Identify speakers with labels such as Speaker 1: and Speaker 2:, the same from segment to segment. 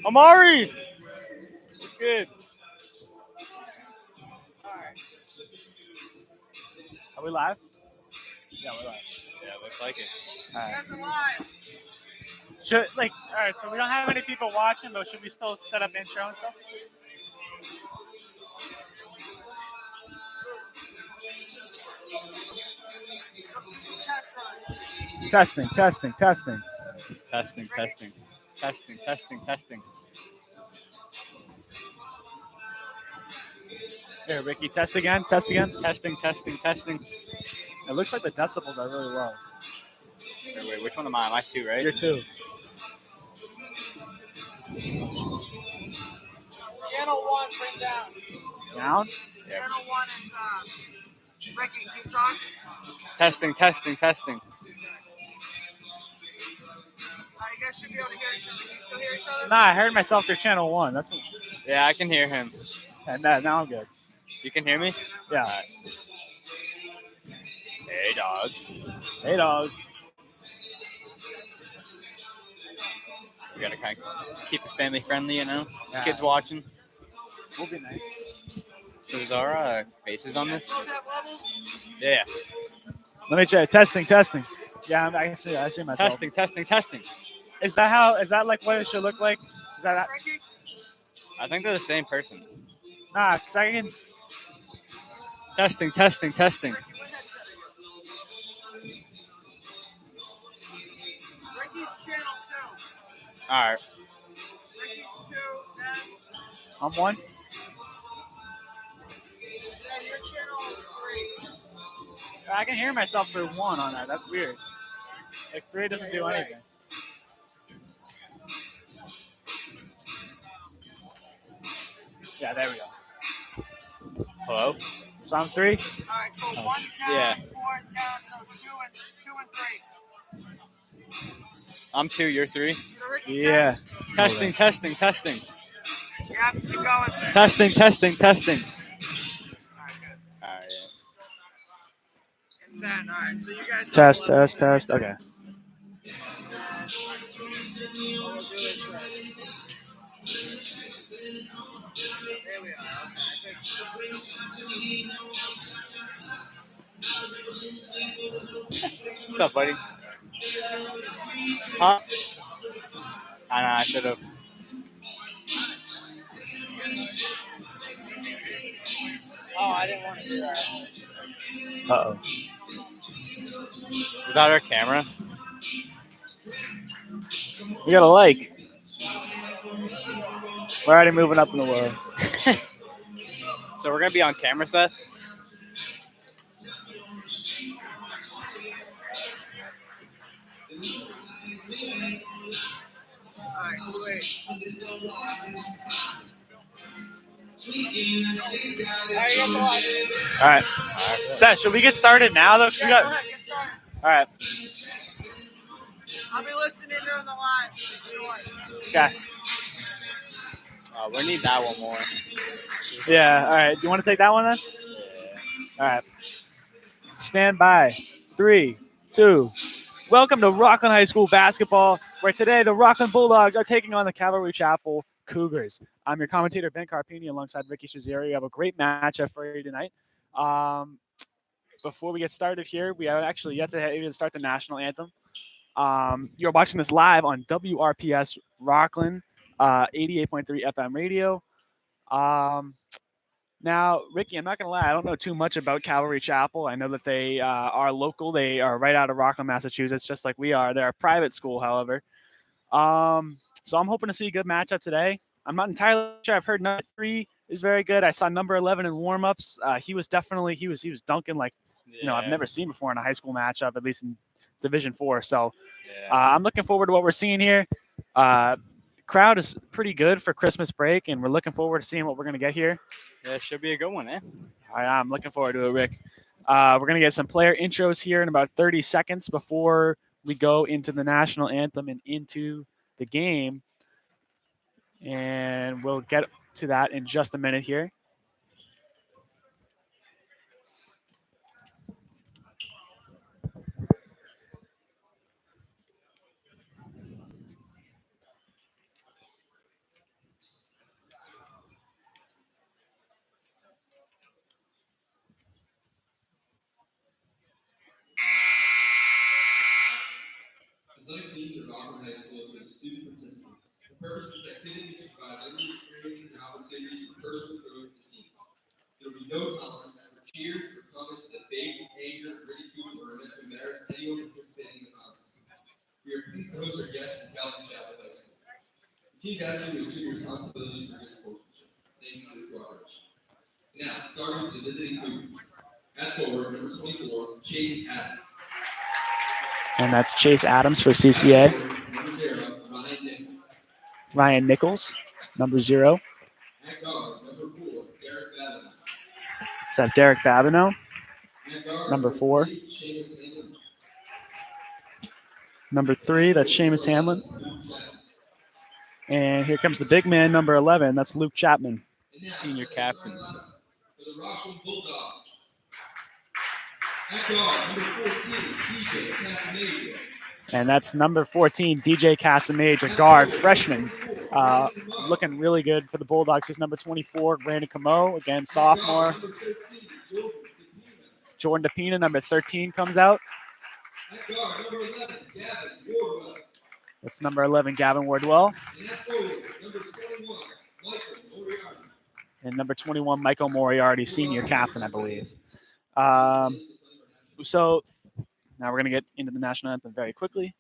Speaker 1: Amari! It's good.
Speaker 2: Are we live? Yeah, we're live.
Speaker 1: Yeah, looks like it.
Speaker 2: All right. Should all right. So we don't have any people watching, but should we still set up intro and stuff? Testing, testing, testing.
Speaker 1: Testing, testing. Testing, testing, testing.
Speaker 2: Here, Ricky, test again. Test again.
Speaker 1: Testing, testing, testing.
Speaker 2: It looks like the decibels are really low.
Speaker 1: Wait, which one am I? Am I two, right?
Speaker 2: You're two.
Speaker 3: Channel 1, bring down.
Speaker 2: Down.
Speaker 1: Yeah.
Speaker 3: Channel 1 is Ricky, can you talk?
Speaker 1: Testing, testing, testing.
Speaker 3: You guys should be able to hear each other. Can you still hear each other?
Speaker 2: Nah, I heard myself through channel 1. That's what.
Speaker 1: Yeah, I can hear him.
Speaker 2: And now I'm good.
Speaker 1: You can hear me?
Speaker 2: Yeah.
Speaker 1: Alright. Hey, dogs.
Speaker 2: Hey, dogs.
Speaker 1: We gotta kind of keep it family friendly, you know?
Speaker 2: Yeah.
Speaker 1: Kids watching.
Speaker 2: We'll be nice.
Speaker 1: So is our faces on this?
Speaker 3: Both have levels?
Speaker 1: Yeah.
Speaker 2: Let me check. Testing, testing. Yeah, I see myself.
Speaker 1: Testing, testing, testing.
Speaker 2: Is that like what it should look like? Is that
Speaker 3: Ricky?
Speaker 1: I think they're the same person.
Speaker 2: nah? Cause I can.
Speaker 1: Testing, testing, testing.
Speaker 3: Ricky, what headset are you? Ricky's channel 2.
Speaker 1: Alright.
Speaker 3: Ricky's 2, and
Speaker 2: I'm one.
Speaker 3: your channel 3.
Speaker 2: I can hear myself through 1 on that. That's weird. Like 3 doesn't do anything. Yeah, there we go.
Speaker 1: Hello?
Speaker 2: So I'm 3.
Speaker 3: Alright, so 1's down,
Speaker 1: yeah.
Speaker 3: 4's down, so 2 and 3.
Speaker 1: I'm 2, you're 3.
Speaker 3: So Ricky,
Speaker 2: Yeah.
Speaker 3: test.
Speaker 1: Testing, testing, testing.
Speaker 3: You have to keep going.
Speaker 1: Testing, testing, testing.
Speaker 3: Alright, good.
Speaker 1: Alright,
Speaker 3: And then, alright, so you guys
Speaker 2: Test, test, test. Okay.
Speaker 3: There we are.
Speaker 1: What's up, buddy? Huh? I know, I should have.
Speaker 3: Oh, I didn't want to do that.
Speaker 2: Uh oh.
Speaker 1: Is that our camera?
Speaker 2: We got a like. We're already moving up in the world.
Speaker 1: So we're gonna be on camera, Seth?
Speaker 3: Alright, sweet. Alright, you guys are live.
Speaker 2: All right. Seth, should we get started now though? 'Cause we
Speaker 3: Yeah, go
Speaker 2: got.
Speaker 3: ahead, get started.
Speaker 2: All right.
Speaker 3: I'll be listening during the live. Sure.
Speaker 2: Okay.
Speaker 1: We need that one more.
Speaker 2: Yeah. All right. Do you want to take that one then? All right. Stand by. 3, 2. Welcome to Rockland High School basketball, where today the Rockland Bulldogs are taking on the Calvary Chapel Cougars. I'm your commentator, Ben Carpine, alongside Ricky Struzziery. We have a great matchup for you tonight. Before we get started here, we have actually yet to even start the national anthem. You're watching this live on WRPS Rockland, 88.3 FM radio. Now, Ricky, I'm not going to lie. I don't know too much about Calvary Chapel. I know that they are local. They are right out of Rockland, Massachusetts, just like we are. They're a private school, however. So I'm hoping to see a good matchup today. I'm not entirely sure. I've heard number 3 is very good. I saw number 11 in warm-ups. He was dunking like, I've never seen before in a high school matchup, at least in Division 4. So I'm looking forward to what we're seeing here. Crowd is pretty good for Christmas break, and we're looking forward to seeing what we're going to get here.
Speaker 1: Yeah, it should be a good one, eh?
Speaker 2: I'm looking forward to it, Rick. We're going to get some player intros here in about 30 seconds before we go into the national anthem and into the game. And we'll get to that in just a minute here.
Speaker 4: High School for the student participants. The purpose of this activity is to provide learning experiences and opportunities for personal growth and team. There will be no tolerance for cheers or comments that bait, anger, ridicule, or are meant to embarrass anyone participating in the contest. We are pleased to host our guests from Calvary High School. The team asks you to assume your responsibilities for good sportsmanship. Thank you for your cooperation. Now, starting with the visiting Cougars. At forward, number 24, Chase Adams.
Speaker 2: And that's Chase Adams for CCA.
Speaker 4: At forward, number 0, Ryan Nichols.
Speaker 2: Ryan Nichols, number 0.
Speaker 4: At guard, number 4, Derek Babineau.
Speaker 2: Is that Derek Babineau?
Speaker 4: At guard,
Speaker 2: Number 4.
Speaker 4: 3, Seamus Hanlon.
Speaker 2: Number 3, that's Seamus Hanlon.
Speaker 4: Luke Chapman.
Speaker 2: And here comes the big man, number 11. That's Luke Chapman.
Speaker 4: And now,
Speaker 1: Senior
Speaker 4: second
Speaker 1: captain.
Speaker 4: starting lineup for the Rockland Bulldogs. At guard, number 14, DJ Casanova.
Speaker 2: And that's number 14, DJ Casamage, guard, freshman. Looking really good for the Bulldogs. Here's number 24, Brandon Camo, again, sophomore.
Speaker 4: Number 13,
Speaker 2: Jordan DePina, number 13, comes out.
Speaker 4: At guard, number 11, Gavin Wardwell.
Speaker 2: That's number 11, Gavin Wardwell.
Speaker 4: And at forward, number 21, Michael Moriarty.
Speaker 2: And number 21, Michael Moriarty, senior captain, I believe. So now we're going to get into the national anthem very quickly.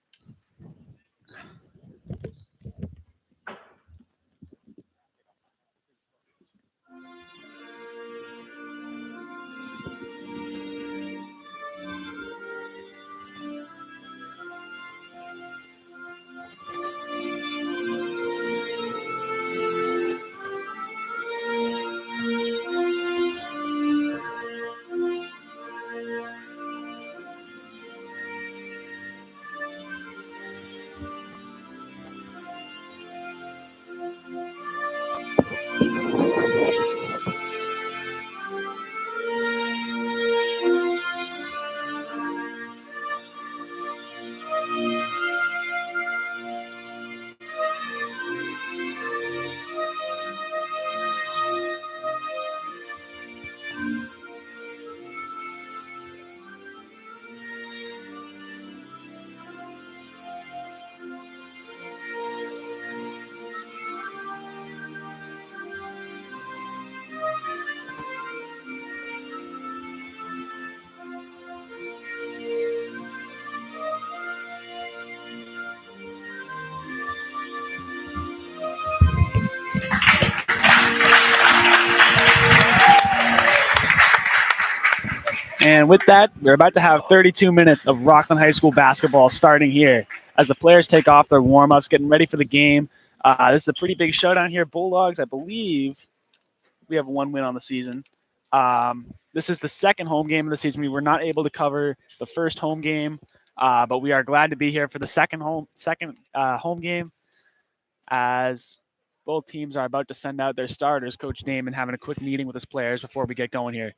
Speaker 2: And with that, we're about to have 32 minutes of Rockland High School basketball starting here as the players take off their warm-ups, getting ready for the game. This is a pretty big showdown here. Bulldogs, I believe, we have 1 win on the season. This is the second home game of the season. We were not able to cover the first home game, but we are glad to be here for the second home game as both teams are about to send out their starters. Coach Damon having a quick meeting with his players before we get going here.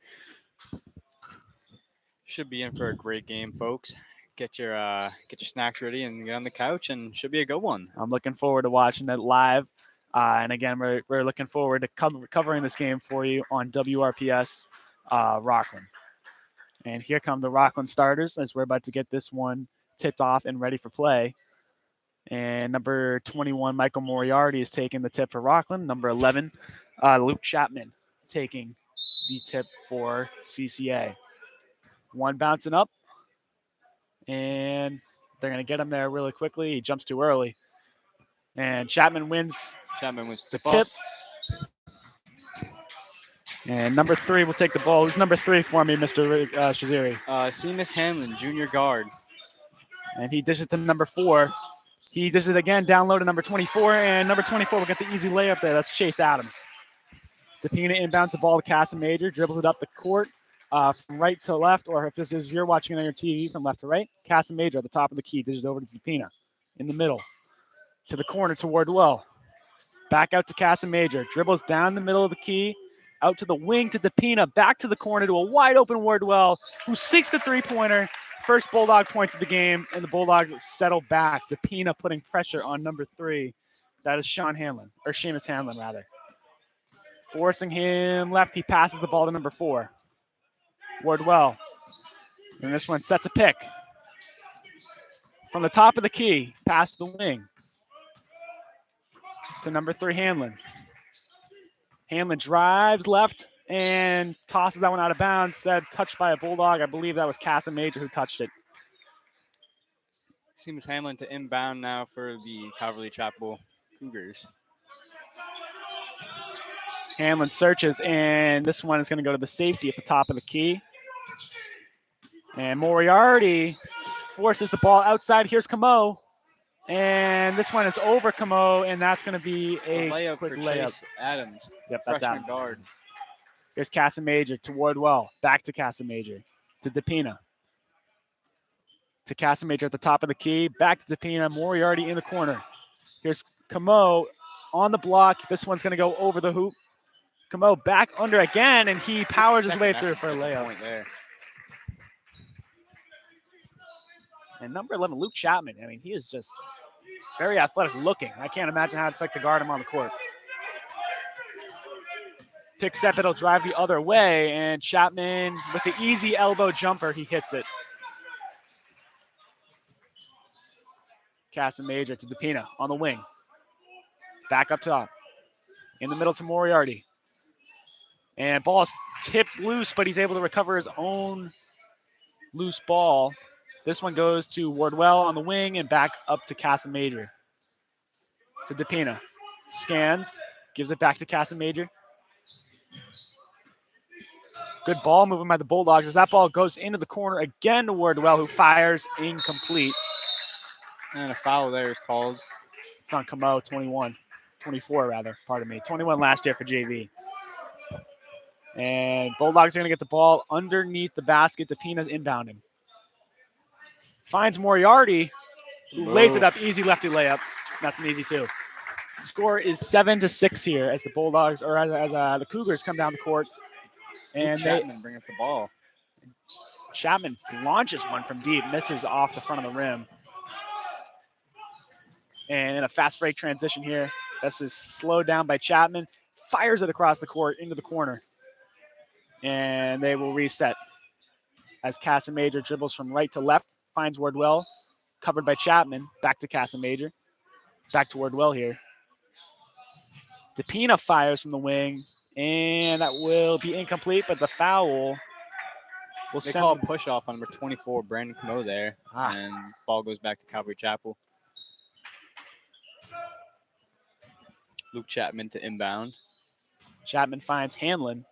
Speaker 1: Should be in for a great game, folks. Get your snacks ready and get on the couch, and should be a good one.
Speaker 2: I'm looking forward to watching it live. And again, we're looking forward to covering this game for you on WRPS Rockland. And here come the Rockland starters as we're about to get this one tipped off and ready for play. And number 21, Michael Moriarty, is taking the tip for Rockland. Number 11, Luke Chapman, taking the tip for CCA. One bouncing up, and they're going to get him there really quickly. He jumps too early. And Chapman wins the tip. And number 3 will take the ball. Who's number 3 for me, Mr. Struzziery?
Speaker 1: Seamus Hanlon, junior guard.
Speaker 2: And he dishes to number 4. He does it again, down low to number 24, and number 24 will get the easy layup there. That's Chase Adams. DePina inbounds the ball to Casamajor, dribbles it up the court from right to left, or if this is you're watching it on your TV, from left to right. Casamajor at the top of the key, dishes over to DePina in the middle. To the corner to Wardwell. Back out to Casamajor, dribbles down the middle of the key, out to the wing to DePina, back to the corner to a wide open Wardwell, who sinks the three-pointer. First Bulldog points of the game, and the Bulldogs settle back. DePina putting pressure on number 3. That is Seamus Hanlon, rather. Forcing him left, he passes the ball to number 4. Wardwell. And this one sets a pick. from the top of the key, past the wing to number 3, Hanlon. Hanlon drives left and tosses that one out of bounds. Said touched by a Bulldog. I believe that was Major who touched it.
Speaker 1: Seems Hamlin to inbound now for the Calvary Chapel Cougars.
Speaker 2: Hanlon searches, and this one is going to go to the safety at the top of the key. And Moriarty forces the ball outside. Here's Camo. And this one is over Camo, and that's going to be a
Speaker 1: layup
Speaker 2: quick
Speaker 1: for
Speaker 2: layup.
Speaker 1: Chase Adams.
Speaker 2: Yep, that's
Speaker 1: Freshman
Speaker 2: Adams.
Speaker 1: guard.
Speaker 2: Here's Casamajor to Wardwell. Back to Casamajor. To DePina. To Casamajor at the top of the key. Back to DePina. Moriarty in the corner. Here's Camo on the block. This one's going to go over the hoop. Camo back under again, and he powers his way through for a layup.
Speaker 1: Point there.
Speaker 2: And number 11, Luke Chapman. I mean, he is just very athletic looking. I can't imagine how it's like to guard him on the court. Pick step, it'll drive the other way, and Chapman with the easy elbow jumper, he hits it. Casamajor to DePina on the wing. Back up top. In the middle to Moriarty. And ball is tipped loose, but he's able to recover his own loose ball. This one goes to Wardwell on the wing and back up to Casamajor. To DePina. Scans, gives it back to Casamajor. Good ball movement by the Bulldogs as that ball goes into the corner again to Wardwell, who fires incomplete.
Speaker 1: And a foul there is called.
Speaker 2: It's on Camo, 24 rather, pardon me. 21 last year for JV. And Bulldogs are going to get the ball underneath the basket. DePina's inbounding. Finds Moriarty, who lays it up, easy lefty layup. That's an easy 2. Score is 7-6 here as the Bulldogs, or as the Cougars come down the court. And
Speaker 1: Chapman bring up the ball.
Speaker 2: Chapman launches one from deep, misses off the front of the rim. And in a fast break transition here, this is slowed down by Chapman, fires it across the court into the corner. And they will reset as Casamajor dribbles from right to left, finds Wardwell, covered by Chapman, back to Casamajor, back to Wardwell here. DePina fires from the wing, and that will be incomplete, but the foul will
Speaker 1: They
Speaker 2: send.
Speaker 1: call a push off on number 24, Brandon Camo there, and ball goes back to Calvary Chapel. Luke Chapman to inbound.
Speaker 2: Chapman finds Hanlon,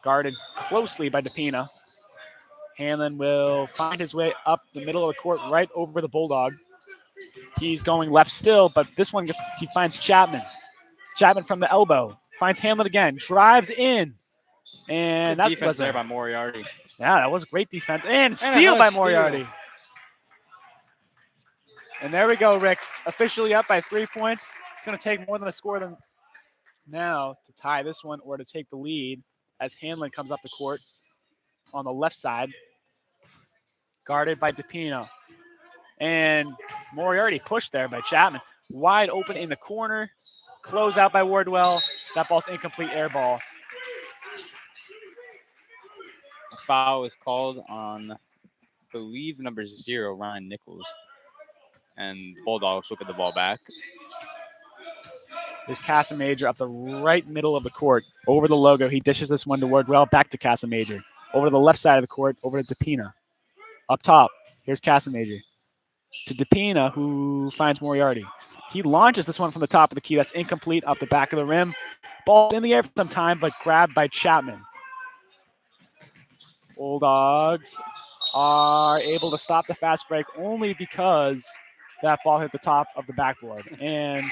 Speaker 2: guarded closely by DePina. Hanlon will find his way up the middle of the court right over the Bulldog. He's going left still, but this one he finds Chapman. Chapman from the elbow. Finds Hanlon again. Drives in. And that
Speaker 1: defense
Speaker 2: was
Speaker 1: there by Moriarty.
Speaker 2: Yeah, that was great defense. And steal by Moriarty.
Speaker 1: Steal.
Speaker 2: And there we go, Rick. Officially up by 3 points. It's going to take more than a score than now to tie this one or to take the lead as Hanlon comes up the court on the left side. Guarded by DePina. And Moriarty pushed there by Chapman. Wide open in the corner. Close out by Wardwell. That ball's incomplete air ball.
Speaker 1: A foul is called on, I believe, number 0, Ryan Nichols. And Bulldogs look at the ball back.
Speaker 2: There's Casamajor up the right middle of the court. Over the logo, he dishes this one to Wardwell. Back to Casamajor. Over to the left side of the court, over to DePina. Up top, here's Casamajor. To DePina, who finds Moriarty. He launches this one from the top of the key. That's incomplete off the back of the rim. Ball in the air for some time, but grabbed by Chapman. Bulldogs are able to stop the fast break only because that ball hit the top of the backboard. And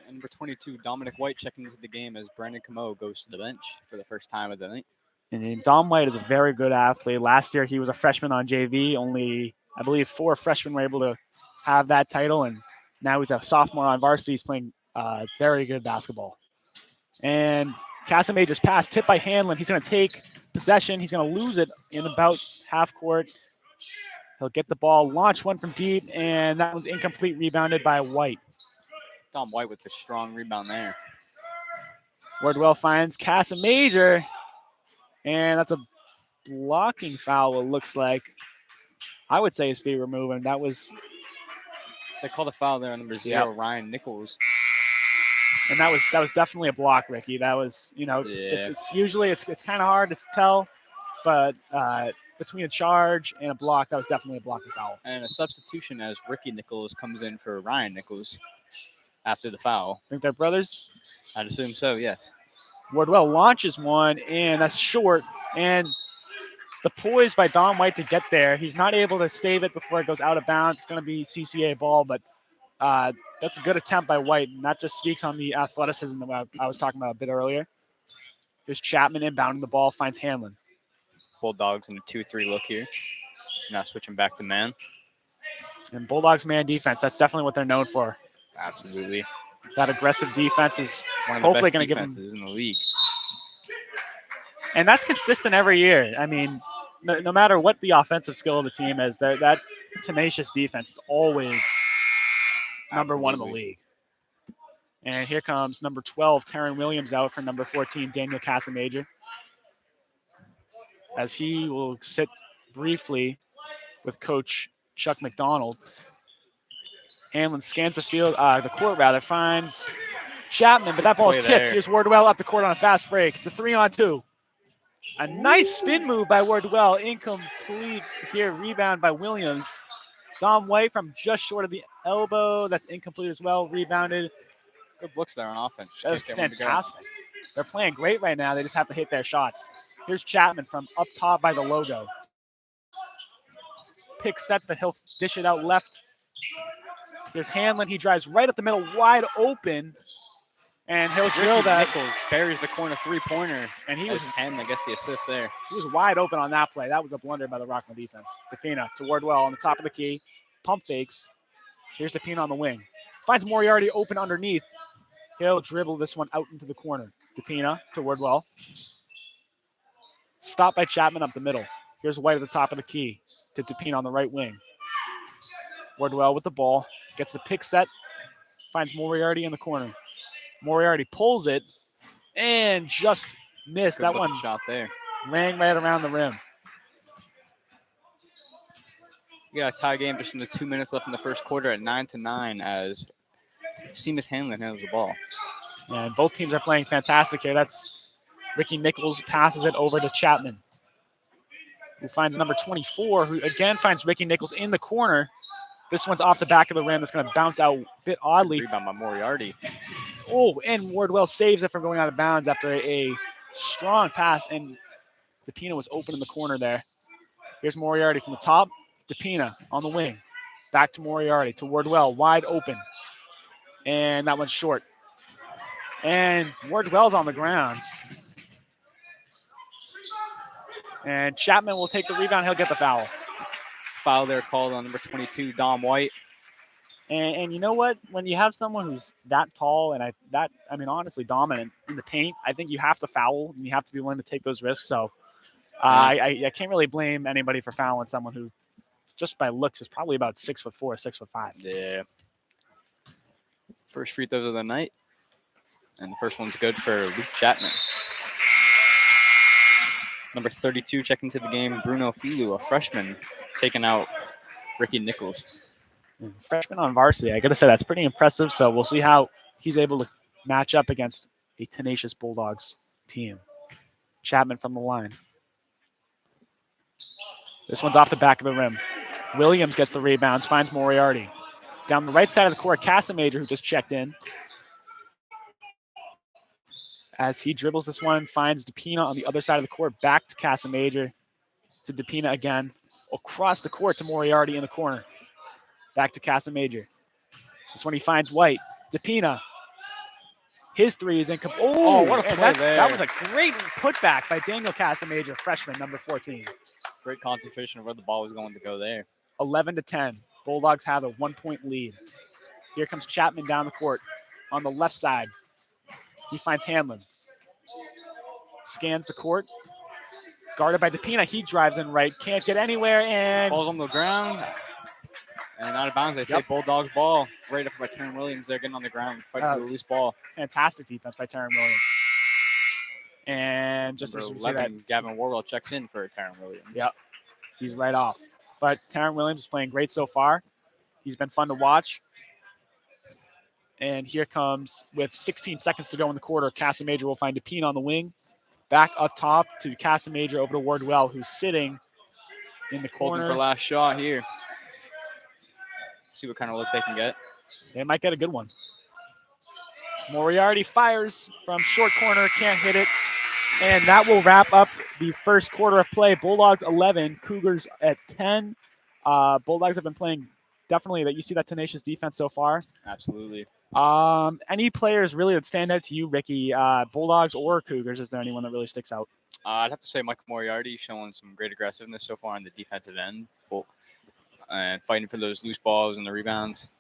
Speaker 1: number 22, Dominic White, checking into the game as Brandon Camo goes to the bench for the first time of the night.
Speaker 2: And Dom White is a very good athlete. Last year, he was a freshman on JV. Only, I believe, 4 freshmen were able to have that title. And now he's a sophomore on varsity. He's playing very good basketball. And Casamajor's pass tipped by Hanlon. He's going to take possession. He's going to lose it in about half court. He'll get the ball, launch one from deep, and that was incomplete, rebounded by White.
Speaker 1: Dom White with the strong rebound there.
Speaker 2: Wardwell finds Casamajor, and that's a blocking foul, it looks like. I would say his feet were moving. That was
Speaker 1: They call the foul there on number 0, Ryan Nichols.
Speaker 2: and that was definitely a block, Ricky. That was, you know,
Speaker 1: Yeah.
Speaker 2: it's usually it's kind of hard to tell, but between a charge and a block, that was definitely a blocking foul.
Speaker 1: And a substitution as Ricky Nichols comes in for Ryan Nichols after the foul.
Speaker 2: Think they're brothers?
Speaker 1: I'd assume so, yes.
Speaker 2: Wardwell launches one, and that's short. And the poise by Dom White to get there, he's not able to save it before it goes out of bounds. It's going to be CCA ball, but that's a good attempt by White, and that just speaks on the athleticism that I was talking about a bit earlier. Here's Chapman inbounding the ball, finds Hanlon.
Speaker 1: Bulldogs in a 2-3 look here. Now switching back to man.
Speaker 2: And Bulldogs man defense, that's definitely what they're known for.
Speaker 1: Absolutely.
Speaker 2: That aggressive defense is
Speaker 1: One of the
Speaker 2: hopefully
Speaker 1: best
Speaker 2: going to give them.
Speaker 1: defenses in the league.
Speaker 2: And that's consistent every year. I mean, no matter what the offensive skill of the team is, that tenacious defense is always number one in the league. And here comes number 12, Taryn Williams, out for number 14, Daniel Casamajor, as he will sit briefly with Coach Chuck McDonald. Hanlon scans the court rather, finds Chapman, but that ball is tipped. Here's Wardwell up the court on a fast break. It's a 3-on-2. A nice spin move by Wardwell, incomplete here, rebound by Williams. Dom White from just short of the elbow, that's incomplete as well, rebounded.
Speaker 1: Good looks there on offense.
Speaker 2: That is fantastic. They're playing great right now. They just have to hit their shots. Here's Chapman from up top by the logo. Pick set, but he'll dish it out left. There's Hanlon. He drives right up the middle, wide open, and he'll drill that.
Speaker 1: Nichols buries the corner three-pointer,
Speaker 2: and he was
Speaker 1: Hanlon gets the assist there.
Speaker 2: He was wide open on that play. That was a blunder by the Rockland defense. DePina to Wardwell on the top of the key. Pump fakes. Here's DePina on the wing. Finds Moriarty open underneath. He'll dribble this one out into the corner. DePina to Wardwell. Stopped by Chapman up the middle. Here's White at the top of the key to DePina on the right wing. Wardwell with the ball. Gets the pick set. Finds Moriarty in the corner. Moriarty pulls it and just missed.
Speaker 1: Good
Speaker 2: that one
Speaker 1: shot there.
Speaker 2: Rang right around the rim.
Speaker 1: We got a tie game just under 2 minutes left in the first quarter at 9-9 as Seamus Hanlon handles the ball.
Speaker 2: And both teams are playing fantastic here. That's Ricky Nichols passes it over to Chapman, who finds number 24, who again finds Ricky Nichols in the corner. This one's off the back of the rim. That's going to bounce out a bit oddly.
Speaker 1: Rebound by Moriarty.
Speaker 2: Oh, and Wardwell saves it from going out of bounds after a strong pass, and DePina was open in the corner there. Here's Moriarty from the top. DePina on the wing. Back to Moriarty, to Wardwell, wide open. And that one's short. And Wardwell's on the ground. And Chapman will take the rebound. He'll get the foul.
Speaker 1: Foul there called on number 22, Dom White.
Speaker 2: And you know what? When you have someone who's that tall and honestly dominant in the paint, I think you have to foul and you have to be willing to take those risks. So I can't really blame anybody for fouling someone who, just by looks, is probably about 6'4", 6'5".
Speaker 1: Yeah. First free throws of the night. And the first one's good for Luke Chapman. Number 32 checking to the game, Bruno Filu, a freshman, taking out Ricky Nichols.
Speaker 2: Freshman on varsity. I got to say, that's pretty impressive. So we'll see how he's able to match up against a tenacious Bulldogs team. Chapman from the line. This one's off the back of the rim. Williams gets the rebounds, finds Moriarty. Down the right side of the court, Casamajor, who just checked in. As he dribbles this one, finds DePina on the other side of the court, back to Casamajor, to DePina again. Across the court to Moriarty in the corner. Back to Casamajor. This one he finds White. DePina. His three is incomplete. Oh,
Speaker 1: what a play there.
Speaker 2: That was a great putback by Daniel Casamajor, freshman, number 14.
Speaker 1: Great concentration of where the ball was going to go there.
Speaker 2: 11-10. Bulldogs have a 1-point lead. Here comes Chapman down the court on the left side. He finds Hanlon. Scans the court. Guarded by DePina. He drives in right. Can't get anywhere. And
Speaker 1: ball's on the ground. And out of bounds. They say Bulldogs ball. Right up by Taryn Williams. They're getting on the ground. Fighting for the loose ball.
Speaker 2: Fantastic defense by Taryn Williams. And just as we see that,
Speaker 1: Gavin Warwell checks in for Taryn Williams.
Speaker 2: Yep. He's right off. but Taryn Williams is playing great so far. He's been fun to watch. And here comes, with 16 seconds to go in the quarter, Casamajor will find DePina on the wing. Back up top to Casamajor over to Wardwell, who's sitting in the
Speaker 1: Holding for
Speaker 2: corner.
Speaker 1: last shot here. See what kind of look they can get.
Speaker 2: They might get a good one. Moriarty fires from short corner, can't hit it. And that will wrap up the first quarter of play. Bulldogs 11, Cougars at 10. Bulldogs have been playing definitely that you see that tenacious defense so far.
Speaker 1: Absolutely.
Speaker 2: Any players really that stand out to you, Ricky? Bulldogs or Cougars? Is there anyone that really sticks out?
Speaker 1: I'd have to say Michael Moriarty showing some great aggressiveness so far on the defensive end, and fighting for those loose balls and the rebounds.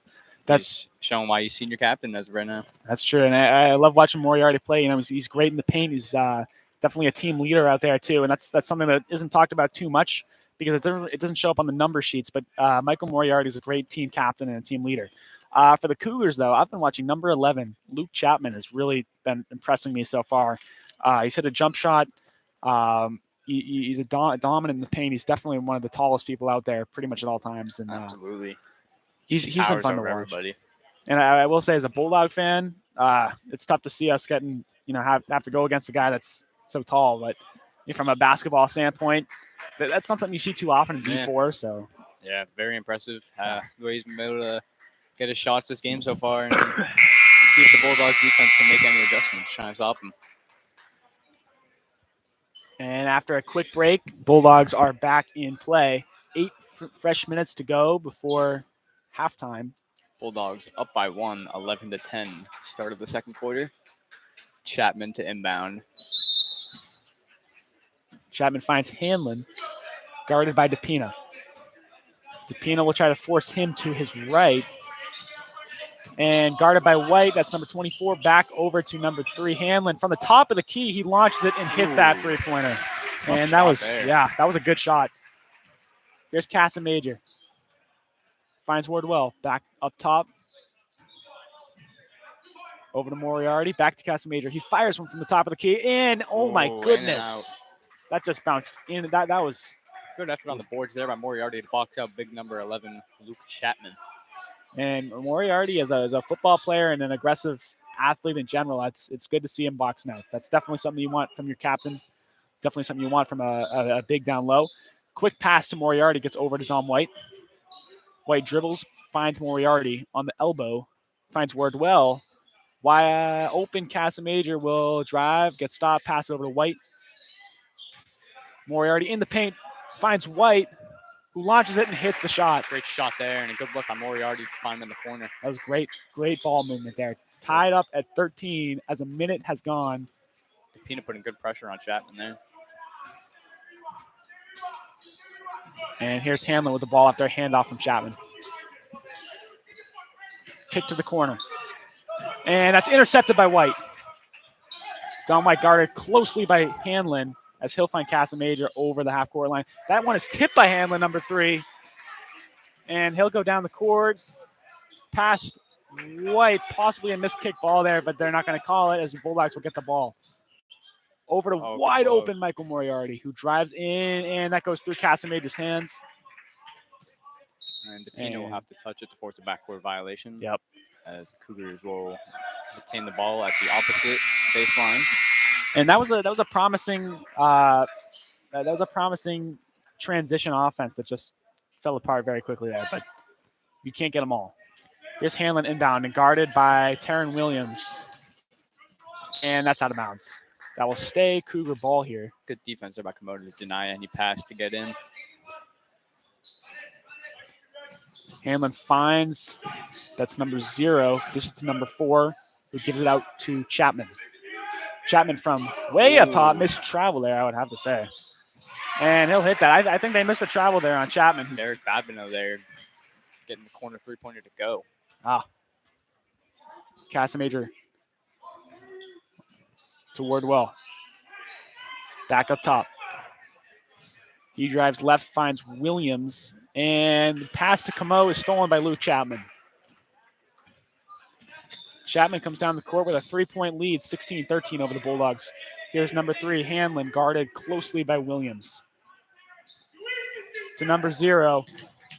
Speaker 1: He's showing why he's senior captain as of right now.
Speaker 2: That's true, and I love watching Moriarty play. You know, he's great in the paint. He's definitely a team leader out there too, and that's something that isn't talked about too much because it doesn't show up on the number sheets. But Michael Moriarty is a great team captain and a team leader. For the Cougars, though, I've been watching number 11. Luke Chapman has really been impressing me so far. He's hit a jump shot. He's a dominant in the paint. He's definitely one of the tallest people out there, pretty much at all times. And
Speaker 1: absolutely,
Speaker 2: he's been fun to watch.
Speaker 1: Everybody.
Speaker 2: And I will say, as a Bulldog fan, it's tough to see us getting, have to go against a guy that's so tall. But from a basketball standpoint, that's not something you see too often in D4. So
Speaker 1: yeah, very impressive. The way he's been able to get his shots this game so far, and see if the Bulldogs defense can make any adjustments, trying to stop him.
Speaker 2: And after a quick break, Bulldogs are back in play. 8 fresh minutes to go before halftime.
Speaker 1: Bulldogs up by 1, 11-10. Start of the second quarter. Chapman to inbound.
Speaker 2: Chapman finds Hanlon, guarded by DePina. DePina will try to force him to his right. And guarded by White, that's number 24, back over to number 3, Hanlon. From the top of the key, he launches it and hits that three-pointer. And that was, that was a good shot. Here's Casamajor. Finds Wardwell, back up top. Over to Moriarty, back to Casamajor. He fires from the top of the key, and my goodness. That just bounced in. That was
Speaker 1: good effort on the boards there by Moriarty to box out big number 11, Luke Chapman.
Speaker 2: And Moriarty, as a football player and an aggressive athlete in general, it's good to see him boxing out. That's definitely something you want from your captain. Definitely something you want from a big down low. Quick pass to Moriarty, gets over to Dom White. White dribbles, finds Moriarty on the elbow, finds Wardwell. Open Casamajor will drive, get stopped, pass it over to White. Moriarty in the paint, finds White, who launches it and hits the shot.
Speaker 1: Great shot there, and a good look on Moriarty to find him in the corner.
Speaker 2: That was great ball movement there. Tied up at 13 as a minute has gone.
Speaker 1: DePina putting good pressure on Chapman there.
Speaker 2: And here's Hanlon with the ball after a handoff from Chapman. Kick to the corner. And that's intercepted by White. Don White guarded closely by Hanlon as he'll find Casamajor over the half-court line. That one is tipped by Hanlon, number 3. And he'll go down the court. Past White, possibly a missed kick ball there, but they're not going to call it as the Bulldogs will get the ball. Over to wide open Michael Moriarty, who drives in, and that goes through Casamajor's hands.
Speaker 1: And DePina will have to touch it to force a backcourt violation.
Speaker 2: Yep.
Speaker 1: As Cougars will retain the ball at the opposite baseline.
Speaker 2: And that was a promising transition offense that just fell apart very quickly there. But you can't get them all. Here's Hanlon inbound and guarded by Taryn Williams, and that's out of bounds. That will stay Cougar ball here.
Speaker 1: Good defense there by Komodo to deny any pass to get in.
Speaker 2: Hanlon finds, that's number 0. This is to number 4, who gives it out to Chapman. Chapman from way up top, missed travel there, I would have to say. And he'll hit that. I think they missed the travel there on Chapman.
Speaker 1: Derek Babino there, getting the corner three-pointer to go.
Speaker 2: Casamajor to Wardwell. Back up top. He drives left, finds Williams, and pass to Camo is stolen by Luke Chapman. Chapman comes down the court with a 3-point lead, 16-13 over the Bulldogs. Here's number 3, Hanlon, guarded closely by Williams. to number 0.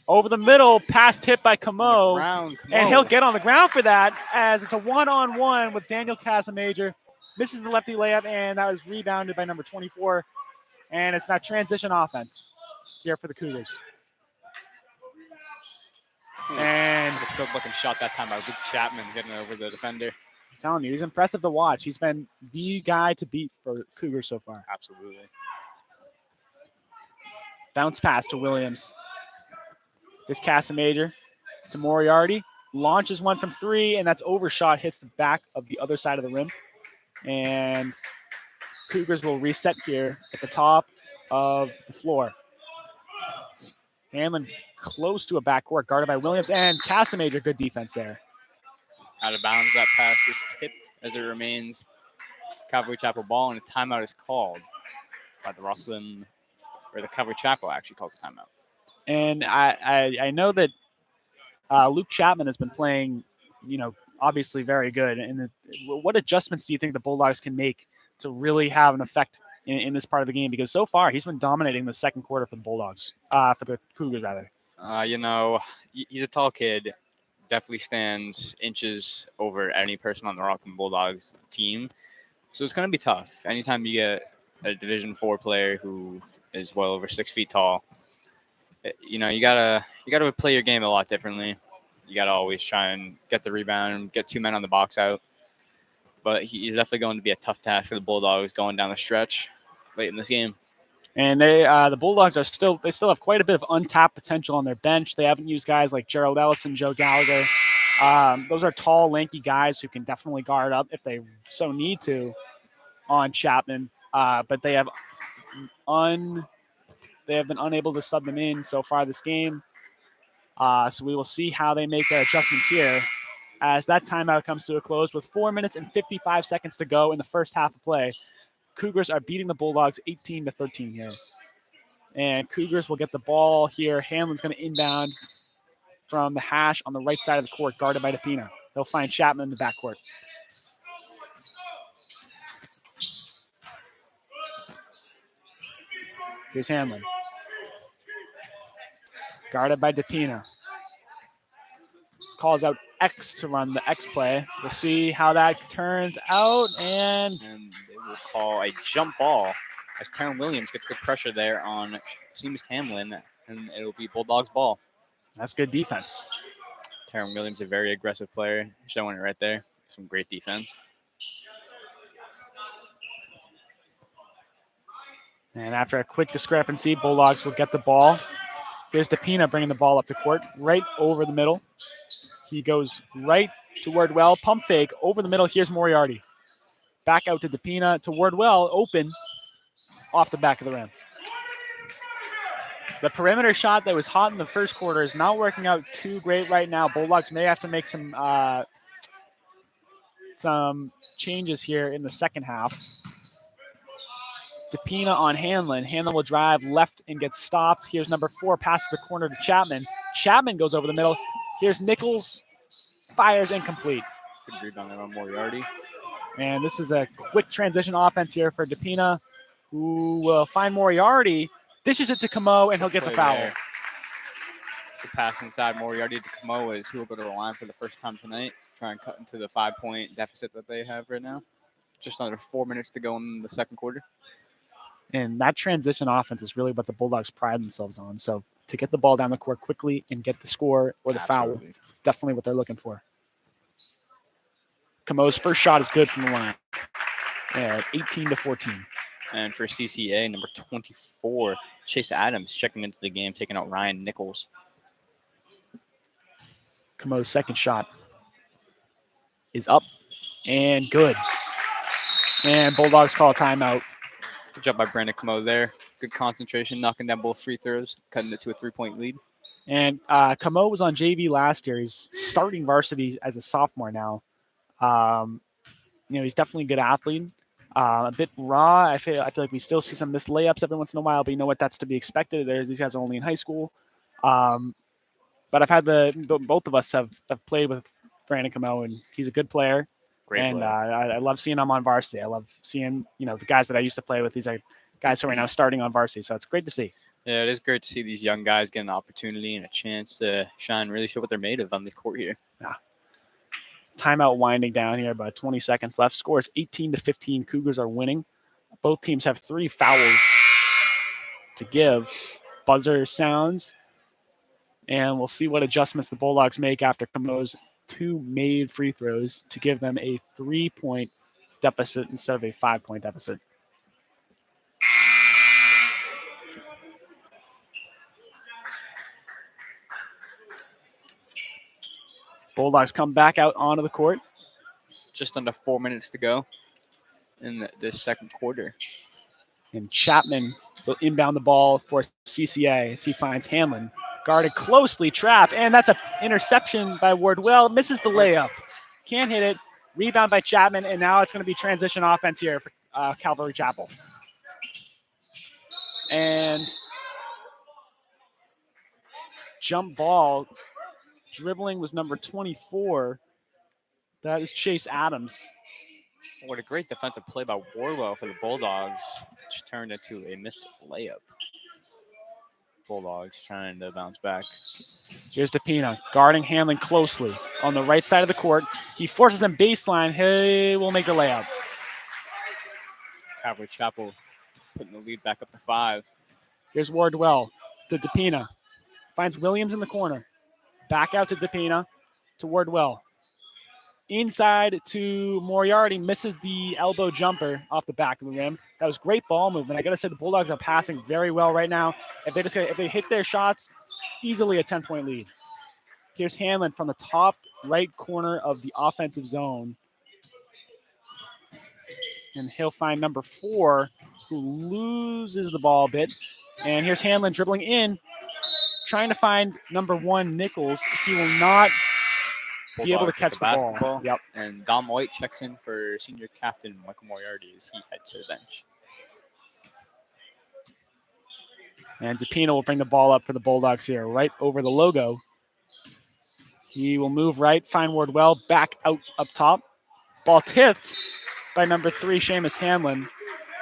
Speaker 2: Over the middle, pass hit by Camo. And he'll get on the ground for that as it's a one-on-one with Daniel Casamajor. Misses the lefty layup, and that was rebounded by number 24. And it's now transition offense here for the Cougars. And
Speaker 1: a good looking shot that time by Luke Chapman getting over the defender.
Speaker 2: I'm telling you, he's impressive to watch. He's been the guy to beat for Cougars so far.
Speaker 1: Absolutely.
Speaker 2: Bounce pass to Williams. This Casamajor to Moriarty. Launches one from 3, and that's overshot. Hits the back of the other side of the rim. And Cougars will reset here at the top of the floor. Hanlon close to a backcourt, guarded by Williams, and Casamajor, good defense there.
Speaker 1: Out of bounds, that pass is tipped as it remains Calvary Chapel ball, and a timeout is called by the Rockland, or the Calvary Chapel actually calls a timeout.
Speaker 2: And I know that Luke Chapman has been playing, obviously very good. And what adjustments do you think the Bulldogs can make to really have an effect in this part of the game? Because so far he's been dominating the second quarter for the Bulldogs, for the Cougars rather.
Speaker 1: He's a tall kid, definitely stands inches over any person on the Rockland Bulldogs team. So it's going to be tough. Anytime you get a Division IV player who is well over 6 feet tall, you gotta play your game a lot differently. You gotta always try and get the rebound, get 2 men on the box out. But he's definitely going to be a tough task for the Bulldogs going down the stretch late in this game.
Speaker 2: And the Bulldogs still have quite a bit of untapped potential on their bench. They haven't used guys like Gerald Ellison, Joe Gallagher. Those are tall, lanky guys who can definitely guard up if they so need to on Chapman. But they have been unable to sub them in so far this game. So we will see how they make their adjustments here as that timeout comes to a close with 4 minutes and 55 seconds to go in the first half of play. Cougars are beating the Bulldogs 18-13 here. And Cougars will get the ball here. Hanlon's going to inbound from the hash on the right side of the court, guarded by DePina. They'll find Chapman in the backcourt. Here's Hanlon. Guarded by DePina. Calls out X to run the X play. We'll see how that turns out. And
Speaker 1: they will call a jump ball as Taron Williams gets good pressure there on Seamus Hamlin, and it'll be Bulldogs ball.
Speaker 2: That's good defense.
Speaker 1: Taron Williams, a very aggressive player, showing it right there. Some great defense.
Speaker 2: And after a quick discrepancy, Bulldogs will get the ball. Here's DePina bringing the ball up the court, right over the middle. He goes right to Wardwell, pump fake over the middle. Here's Moriarty. Back out to DePina, to Wardwell, open off the back of the rim. The perimeter shot that was hot in the first quarter is not working out too great right now. Bulldogs may have to make some changes here in the second half. DePina on Hanlon. Hanlon will drive left and get stopped. Here's number 4, passes the corner to Chapman. Chapman goes over the middle. Here's Nichols, fires incomplete.
Speaker 1: Good rebound there on Moriarty.
Speaker 2: And this is a quick transition offense here for DePina, who will find Moriarty, dishes it to Camo, and he'll get the foul.
Speaker 1: There. The pass inside Moriarty to Camo is he will go to the line for the first time tonight. Try and cut into the 5-point deficit that they have right now. Just under 4 minutes to go in the second quarter.
Speaker 2: And that transition offense is really what the Bulldogs pride themselves on. So to get the ball down the court quickly and get the score or the foul, definitely what they're looking for. Camo's first shot is good from the line at 18-14.
Speaker 1: And for CCA, number 24, Chase Adams checking into the game, taking out Ryan Nichols.
Speaker 2: Camo's second shot is up and good. And Bulldogs call a timeout.
Speaker 1: Good job by Brandon Camo there. Good concentration, knocking down both free throws, cutting it to a 3-point lead.
Speaker 2: And Camo was on JV last year. He's starting varsity as a sophomore now. He's definitely a good athlete. A bit raw. I feel like we still see some missed layups every once in a while, but you know what? That's to be expected. These guys are only in high school. But I've had both of us have played with Brandon Camo, and he's a good player. Great player. I love seeing him on varsity. I love seeing, the guys that I used to play with. These are guys who are now starting on varsity, so it's great to see.
Speaker 1: Yeah, it is great to see these young guys get an opportunity and a chance to shine, really show what they're made of on the court here.
Speaker 2: Timeout winding down here, about 20 seconds left. Score is 18-15. Cougars are winning. Both teams have 3 fouls to give. Buzzer sounds, and we'll see what adjustments the Bulldogs make after Camo's 2 made free throws to give them a 3-point deficit instead of a 5-point deficit. Bulldogs come back out onto the court.
Speaker 1: Just under 4 minutes to go in this second quarter.
Speaker 2: And Chapman will inbound the ball for CCA as he finds Hanlon. Guarded closely, trap, and that's an interception by Wardwell. Misses the layup. Can't hit it. Rebound by Chapman, and now it's going to be transition offense here for Calvary Chapel. And jump ball. Dribbling was number 24. That is Chase Adams.
Speaker 1: What a great defensive play by Wardwell for the Bulldogs, which turned into a missed layup. Bulldogs trying to bounce back.
Speaker 2: Here's DePina guarding Hanlon closely on the right side of the court. He forces him baseline. He will make the layup.
Speaker 1: Calvary Chapel putting the lead back up to 5.
Speaker 2: Here's Wardwell to DePina. Finds Williams in the corner. Back out to DePina to Wardwell. Inside to Moriarty, misses the elbow jumper off the back of the rim. That was great ball movement. I gotta say the Bulldogs are passing very well right now. If they hit their shots, easily a 10-point lead. Here's Hanlon from the top right corner of the offensive zone. And he'll find number 4, who loses the ball a bit. And here's Hanlon dribbling in, trying to find number 1, Nichols. He will not be able to catch the
Speaker 1: basketball.
Speaker 2: ball. Yep.
Speaker 1: And Dom White checks in for senior captain Michael Moriarty as he heads to the bench.
Speaker 2: And DePina will bring the ball up for the Bulldogs here, right over the logo. He will move right, find Wardwell, back out up top. Ball tipped by number 3, Seamus Hanlon.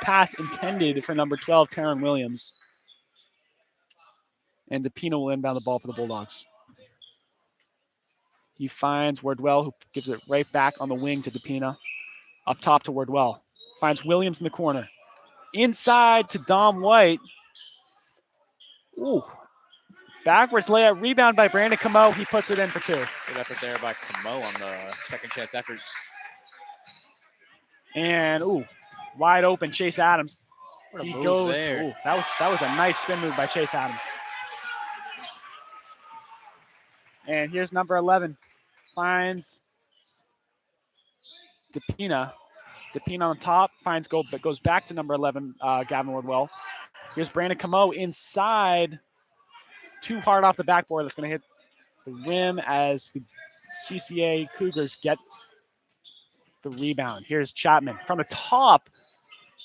Speaker 2: Pass intended for number 12, Taryn Williams. And DePina will inbound the ball for the Bulldogs. He finds Wardwell, who gives it right back on the wing to DePina. Up top to Wardwell. Finds Williams in the corner. Inside to Dom White. Ooh. Backwards layup. Rebound by Brandon Camo. He puts it in for 2.
Speaker 1: Good effort there by Camo on the second chance efforts.
Speaker 2: And, wide open Chase Adams.
Speaker 1: What a
Speaker 2: He
Speaker 1: move
Speaker 2: goes.
Speaker 1: there.
Speaker 2: That was a nice spin move by Chase Adams. And here's number 11. Finds DePina. DePina on the top. But goes back to number 11, Gavin Wardwell. Here's Brandon Camo inside. Too hard off the backboard. That's going to hit the rim as the CCA Cougars get the rebound. Here's Chapman from the top.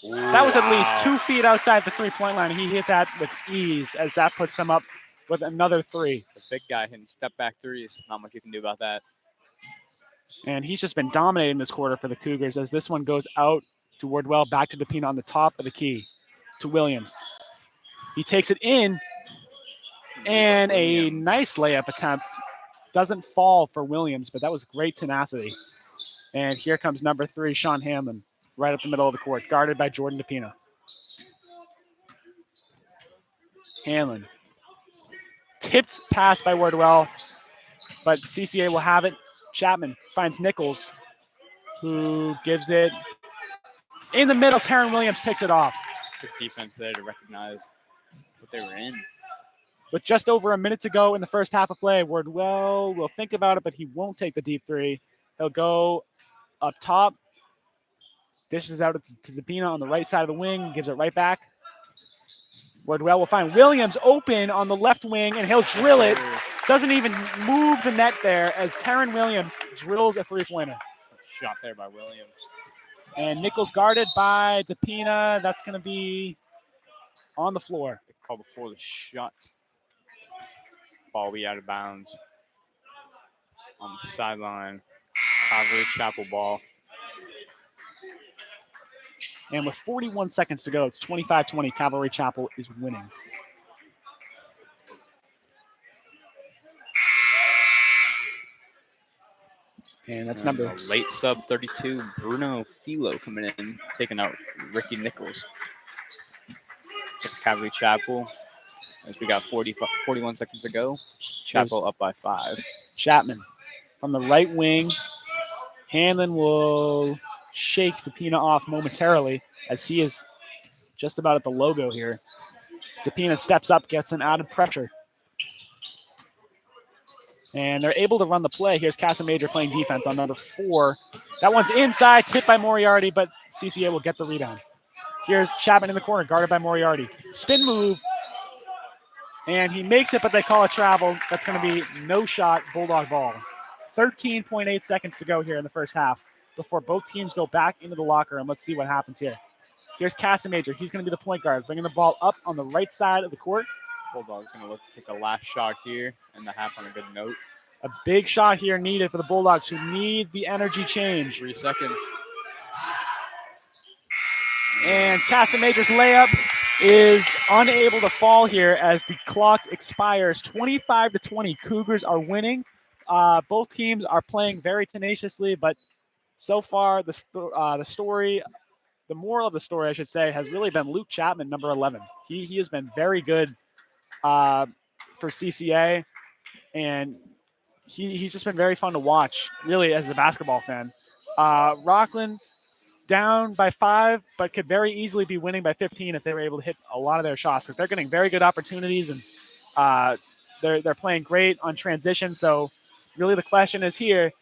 Speaker 1: Ooh,
Speaker 2: that was at least 2 feet outside the 3-point line. He hit that with ease as that puts them up with another 3.
Speaker 1: The big guy hitting step back threes. Not much you can do about that.
Speaker 2: And he's just been dominating this quarter for the Cougars as this one goes out to Wardwell, back to DePina on the top of the key to Williams. He takes it in, and a nice layup attempt. Doesn't fall for Williams, but that was great tenacity. And here comes number 3, Sean Hanlon, right up the middle of the court, guarded by Jordan DePina. Hanlon. Tipped pass by Wardwell, but CCA will have it. Chapman finds Nichols, who gives it in the middle. Taryn Williams picks it off.
Speaker 1: Good defense there to recognize what they were in.
Speaker 2: With just over a minute to go in the first half of play, Wardwell will think about it, but he won't take the deep 3. He'll go up top, dishes out to Zapina on the right side of the wing, gives it right back. Wardwell will find Williams open on the left wing, and he'll drill it. Doesn't even move the net there as Taryn Williams drills a 3-pointer.
Speaker 1: Shot there by Williams.
Speaker 2: And Nichols guarded by DePina. That's going to be on the floor.
Speaker 1: They call before the shot. Ball will be out of bounds. On the sideline. Calvary Chapel ball.
Speaker 2: And with 41 seconds to go, it's 25-20. Calvary Chapel is winning. And that's
Speaker 1: And
Speaker 2: number.
Speaker 1: a late sub 32, Bruno Filo coming in, taking out Ricky Nichols. Calvary Chapel, as we got 41 seconds to go. Chapel up by 5.
Speaker 2: Chapman from the right wing. Hanlon will shake DePina off momentarily as he is just about at the logo here. DePina steps up, gets him out of pressure. And they're able to run the play. Here's Casamajor playing defense on number 4. That one's inside, tipped by Moriarty, but CCA will get the rebound. Here's Chapman in the corner, guarded by Moriarty. Spin move, and he makes it, but they call a travel. That's going to be no shot, Bulldog ball. 13.8 seconds to go here in the first half before both teams go back into the locker room. Let's see what happens here. Here's Casamajor. He's going to be the point guard, bringing the ball up on the right side of the court.
Speaker 1: Bulldogs going to look to take the last shot here in the half on a good note.
Speaker 2: A big shot here needed for the Bulldogs, who need the energy change.
Speaker 1: 3 seconds.
Speaker 2: And Casamajor's layup is unable to fall here as the clock expires. 25-20. Cougars are winning. Both teams are playing very tenaciously, but so far the moral of the story, I should say, has really been Luke Chapman, number 11. He has been very good for CCA, and he's just been very fun to watch, really, as a basketball fan. Rockland down by 5, but could very easily be winning by 15 if they were able to hit a lot of their shots, because they're getting very good opportunities, and they're playing great on transition. So really the question is here,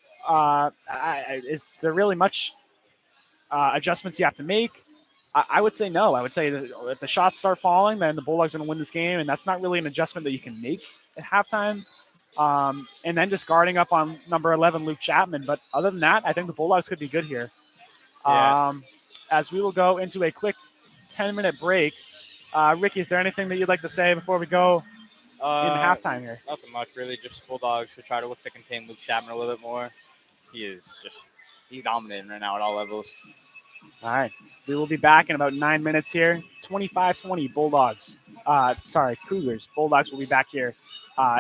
Speaker 2: is there really much adjustments you have to make? I would say no. I would say that if the shots start falling, then the Bulldogs are going to win this game, and that's not really an adjustment that you can make at halftime. And then just guarding up on number 11, Luke Chapman. But other than that, I think the Bulldogs could be good here.
Speaker 1: Yeah.
Speaker 2: As we will go into a quick 10-minute break. Ricky, is there anything that you'd like to say before we go in halftime here?
Speaker 1: Nothing much, really. Just Bulldogs should try to look to contain Luke Chapman a little bit more. He's dominating right now at all levels.
Speaker 2: All right. We will be back in about 9 minutes here. 25-20 Bulldogs. Cougars. Bulldogs will be back here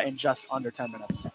Speaker 2: in just under 10 minutes.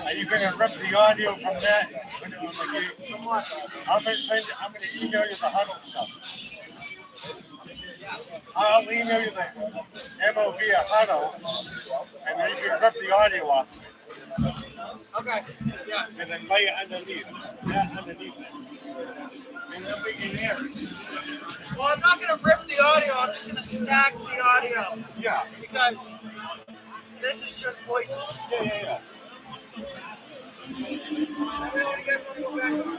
Speaker 5: Are you going to rip the audio from that? I'm going to email you the huddle stuff. I'll email you the MOV huddle, and then you can rip the audio off.
Speaker 3: Okay. Yeah.
Speaker 5: And then lay it underneath. Yeah, underneath it. And then we can hear it.
Speaker 3: Well, I'm not gonna rip the audio. I'm just gonna stack the audio
Speaker 5: Yeah.
Speaker 3: because this is just voices.
Speaker 5: Yeah.
Speaker 3: You guys want to go back on?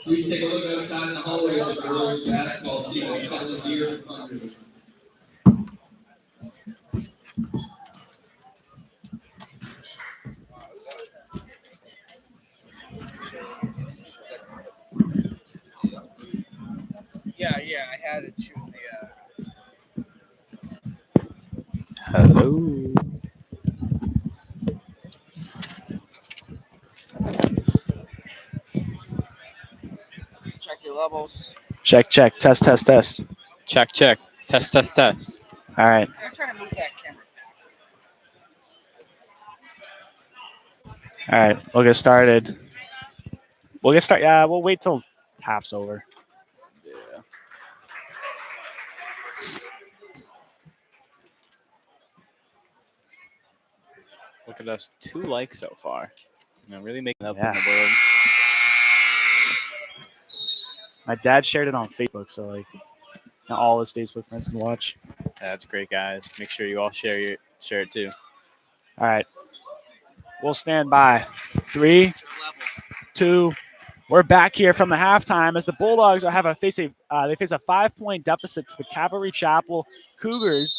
Speaker 4: Please take a look outside in the hallways of the girls' basketball team is selling beer for fundraising.
Speaker 3: Yeah, I had it shoot the.
Speaker 1: Hello.
Speaker 3: Check your levels.
Speaker 2: Check. Test.
Speaker 1: Check. Test.
Speaker 2: All right.
Speaker 3: I'm trying to move that camera.
Speaker 2: All right. We'll get started. Yeah, we'll wait till half's over.
Speaker 1: Yeah. Look at us. 2 likes so far. Really making up in
Speaker 2: Yeah.
Speaker 1: the world.
Speaker 2: My dad shared it on Facebook, so like not all his Facebook friends can watch.
Speaker 1: That's great, guys. Make sure you all share it too.
Speaker 2: All right. We'll stand by. 3, 2. We're back here from the halftime as the Bulldogs face a 5-point deficit to the Calvary Chapel Cougars,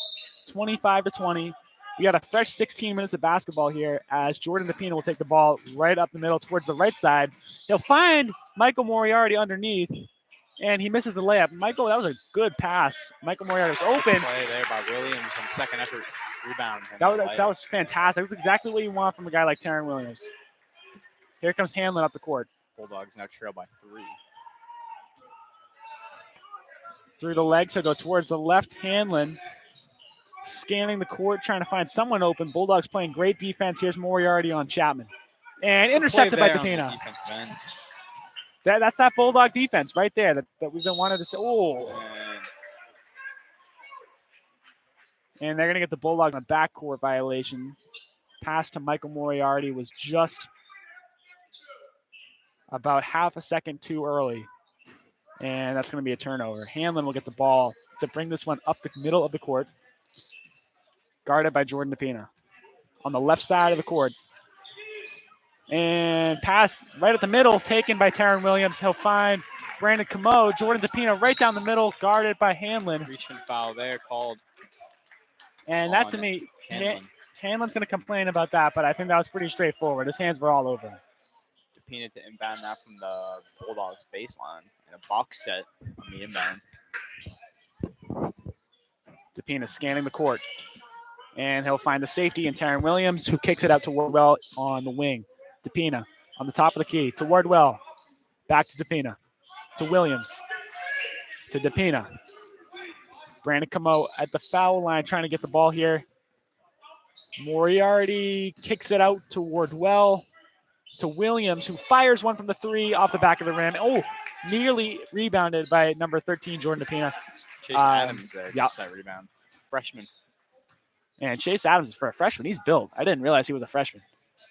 Speaker 2: 25-20. We got a fresh 16 minutes of basketball here as Jordan DePina will take the ball right up the middle towards the right side. He'll find Michael Moriarty underneath, and he misses the layup. Michael, that was a good pass. Michael Moriarty was open.
Speaker 1: Play there by Williams and second effort rebound.
Speaker 2: That was fantastic. That's exactly what you want from a guy like Taryn Williams. Here comes Hanlon up the court.
Speaker 1: Bulldogs now trail by 3.
Speaker 2: Through the legs, he'll go towards the left. Hanlon scanning the court, trying to find someone open. Bulldogs playing great defense. Here's Moriarty on Chapman. And intercepted by DePina. That's that Bulldog defense right there that we've been wanting to see. Oh. And they're going to get the Bulldogs on a backcourt violation. Pass to Michael Moriarty was just about half a second too early. And that's going to be a turnover. Hanlon will get the ball to bring this one up the middle of the court. Guarded by Jordan DePina. On the left side of the court. And pass right at the middle, taken by Taryn Williams. He'll find Brandon Camo. Jordan DePina right down the middle, guarded by Hanlon.
Speaker 1: Reaching foul there called.
Speaker 2: And that to me, Hanlon's going to complain about that, but I think that was pretty straightforward. His hands were all over him.
Speaker 1: DePina to inbound that from the Bulldogs baseline in a box set on the inbound.
Speaker 2: DePina scanning the court. And he'll find the safety in Taryn Williams, who kicks it out to Wardwell on the wing. DePina on the top of the key to Wardwell. Back to DePina. To Williams. To DePina. Brandon Camo at the foul line trying to get the ball here. Moriarty kicks it out to Wardwell. To Williams, who fires one from the 3 off the back of the rim. Oh, nearly rebounded by number 13, Jordan DePina.
Speaker 1: Chase Adams there gets that rebound. Freshman.
Speaker 2: And Chase Adams is for a freshman. He's built. I didn't realize he was a freshman.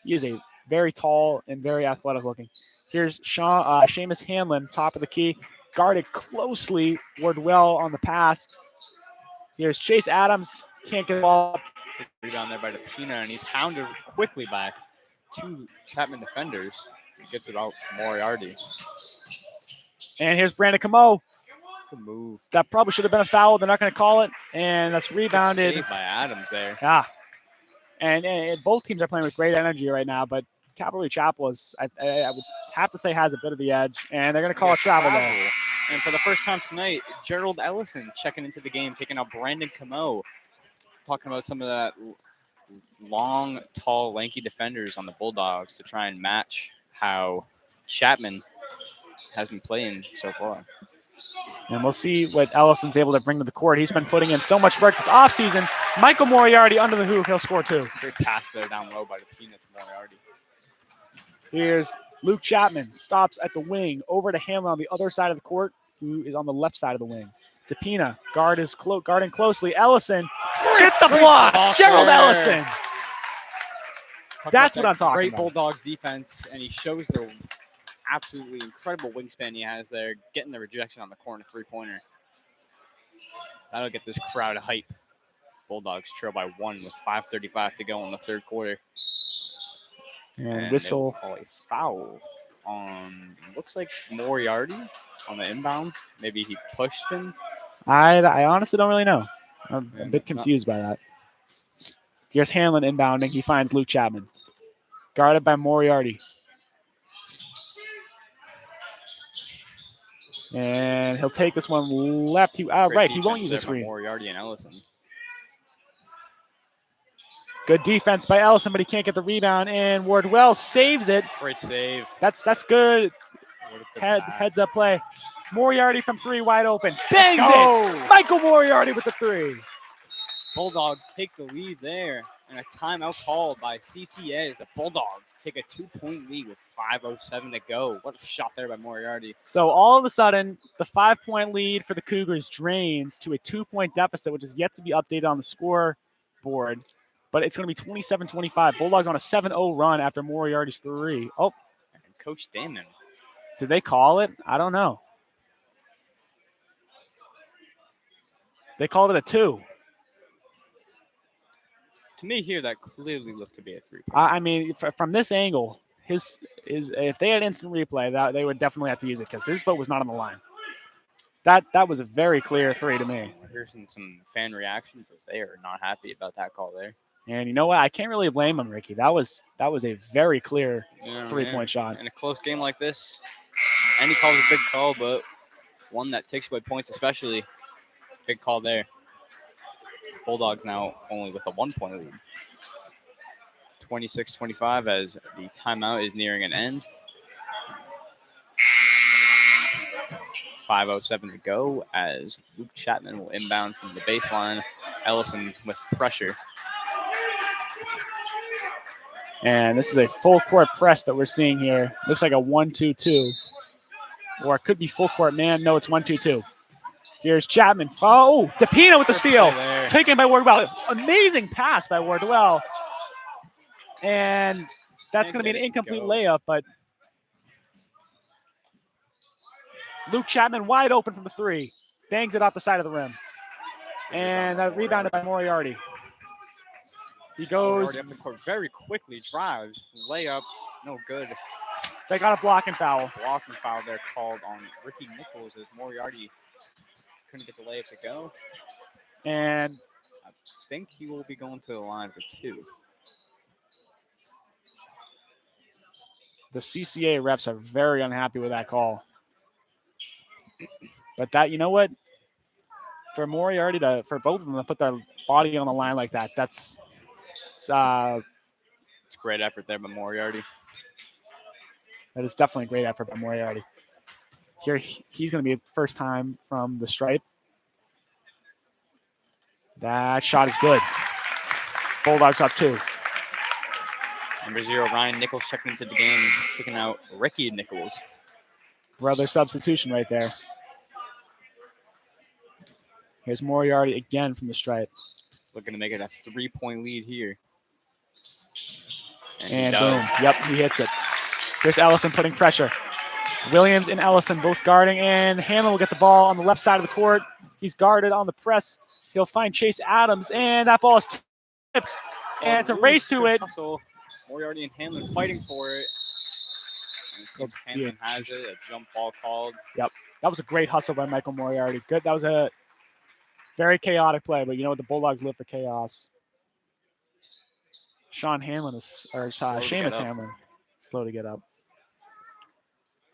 Speaker 2: He is a very tall and very athletic looking. Here's Seamus Hanlon, top of the key. Guarded closely. Wardwell on the pass. Here's Chase Adams. Can't get the ball up.
Speaker 1: Rebound there by DePina, and he's hounded quickly by 2 Chapman defenders. He gets it out to Moriarty.
Speaker 2: And here's Brandon Camo.
Speaker 1: Good move.
Speaker 2: That probably should have been a foul. They're not going to call it. And that's rebounded.
Speaker 1: Saved by Adams there.
Speaker 2: Yeah. And both teams are playing with great energy right now, but Calvary Chapel is, I would have to say, has a bit of the edge. And they're going to call a travel there.
Speaker 1: And for the first time tonight, Gerald Ellison checking into the game, taking out Brandon Camo. Talking about some of that long, tall, lanky defenders on the Bulldogs to try and match how Chapman has been playing so far.
Speaker 2: And we'll see what Ellison's able to bring to the court. He's been putting in so much work this offseason. Michael Moriarty under the hoop. He'll score 2.
Speaker 1: Great pass there down low by DePina to Moriarty.
Speaker 2: Here's Luke Chapman. Stops at the wing. Over to Hanlon on the other side of the court, who is on the left side of the wing. DePina guarding closely. Ellison gets the block. Gerald Ellison. That's what I'm talking
Speaker 1: Great
Speaker 2: about.
Speaker 1: Bulldogs defense, and he shows the absolutely incredible wingspan he has there, getting the rejection on the corner 3-pointer. That'll get this crowd hype. Bulldogs trail by 1 with 5:35 to go in the third quarter.
Speaker 2: And whistle.
Speaker 1: Call a foul on, looks like Moriarty on the inbound. Maybe he pushed him.
Speaker 2: I honestly don't really know. I'm a
Speaker 1: Yeah,
Speaker 2: bit confused by that. Here's Hanlon inbounding. He finds Luke Chapman. Guarded by Moriarty. And he'll take this one left.
Speaker 1: Great
Speaker 2: Right, he won't
Speaker 1: defense
Speaker 2: use
Speaker 1: there
Speaker 2: a
Speaker 1: by
Speaker 2: screen.
Speaker 1: Moriarty and Ellison.
Speaker 2: Good defense by Ellison, but he can't get the rebound. And Wardwell saves it.
Speaker 1: Great save.
Speaker 2: That's good.
Speaker 1: What a good pass.
Speaker 2: Heads up play. Moriarty from 3 wide open. Bangs it. Michael Moriarty with the 3.
Speaker 1: Bulldogs take the lead there, and a timeout called by CCA as the Bulldogs take a 2-point lead with 5:07 to go. What a shot there by Moriarty.
Speaker 2: So all of a sudden, the 5-point lead for the Cougars drains to a 2-point deficit, which is yet to be updated on the scoreboard. But it's going to be 27-25. Bulldogs on a 7-0 run after Moriarty's 3. Oh,
Speaker 1: And Coach Damon.
Speaker 2: did they call it? I don't know. They called it a 2.
Speaker 1: To me here, that clearly looked to be a 3.
Speaker 2: I mean, from this angle, his if they had instant replay, that they would definitely have to use it because his foot was not on the line. That was a very clear 3 to me.
Speaker 1: Here's some fan reactions as they are not happy about that call there.
Speaker 2: And you know what? I can't really blame him, Ricky. That was a very clear 3-point shot.
Speaker 1: In a close game like this, any call is a big call, but one that takes away points, especially big call there. Bulldogs now only with a 1-point lead. 26-25 as the timeout is nearing an end. 5:07 to go as Luke Chapman will inbound from the baseline. Ellison with pressure.
Speaker 2: And this is a full court press that we're seeing here. Looks like a 1-2-2. Or it could be full court man. No, it's 1-2-2. Here's Chapman. Oh, DePina with the steal. Taken by Wardwell. Amazing pass by Wardwell. And that's going to be an incomplete layup, but Luke Chapman wide open from the 3. Bangs it off the side of the rim. And that rebounded by Moriarty. He goes.
Speaker 1: Up the court very quickly, drives, layup, no good.
Speaker 2: They got a blocking foul.
Speaker 1: Blocking foul there called on Ricky Nichols as Moriarty couldn't get the layup to go.
Speaker 2: And
Speaker 1: I think he will be going to the line for 2.
Speaker 2: The CCA refs are very unhappy with that call. But that, you know what? For Moriarty for both of them to put their body on the line like that, it's
Speaker 1: a great effort there by Moriarty.
Speaker 2: That is definitely a great effort by Moriarty. Here, he's going to be first time from the stripe. That shot is good. Bulldogs up 2.
Speaker 1: Number 0, Ryan Nichols checking into the game, kicking out Ricky Nichols.
Speaker 2: Brother substitution right there. Here's Moriarty again from the stripe.
Speaker 1: Looking to make it a 3-point lead here.
Speaker 2: And boom. Yep, he hits it. Here's Ellison putting pressure. Williams and Ellison both guarding, and Hanlon will get the ball on the left side of the court. He's guarded on the press. He'll find Chase Adams, and that ball is tipped. And it's a race to it.
Speaker 1: Hustle. Moriarty and Hanlon fighting for it. And it seems Hanlon has it. A jump ball called.
Speaker 2: Yep. That was a great hustle by Michael Moriarty. Good. That was a very chaotic play, but you know what? The Bulldogs live for chaos. Seamus Hanlon, slow to get up.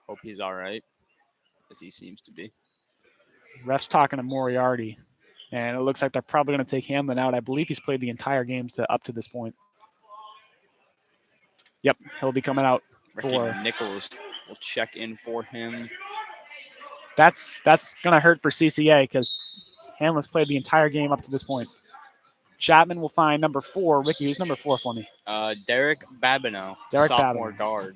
Speaker 1: Hope he's all right, as he seems to be.
Speaker 2: Ref's talking to Moriarty, and it looks like they're probably going to take Hanlon out. I believe he's played the entire game up to this point. Yep, he'll be coming out.
Speaker 1: Ricky Nichols will check in for him.
Speaker 2: That's going to hurt for CCA because Hanlon's played the entire game up to this point. Chapman will find number 4. Ricky, who's number 4 for me?
Speaker 1: Derek Babineau, sophomore guard.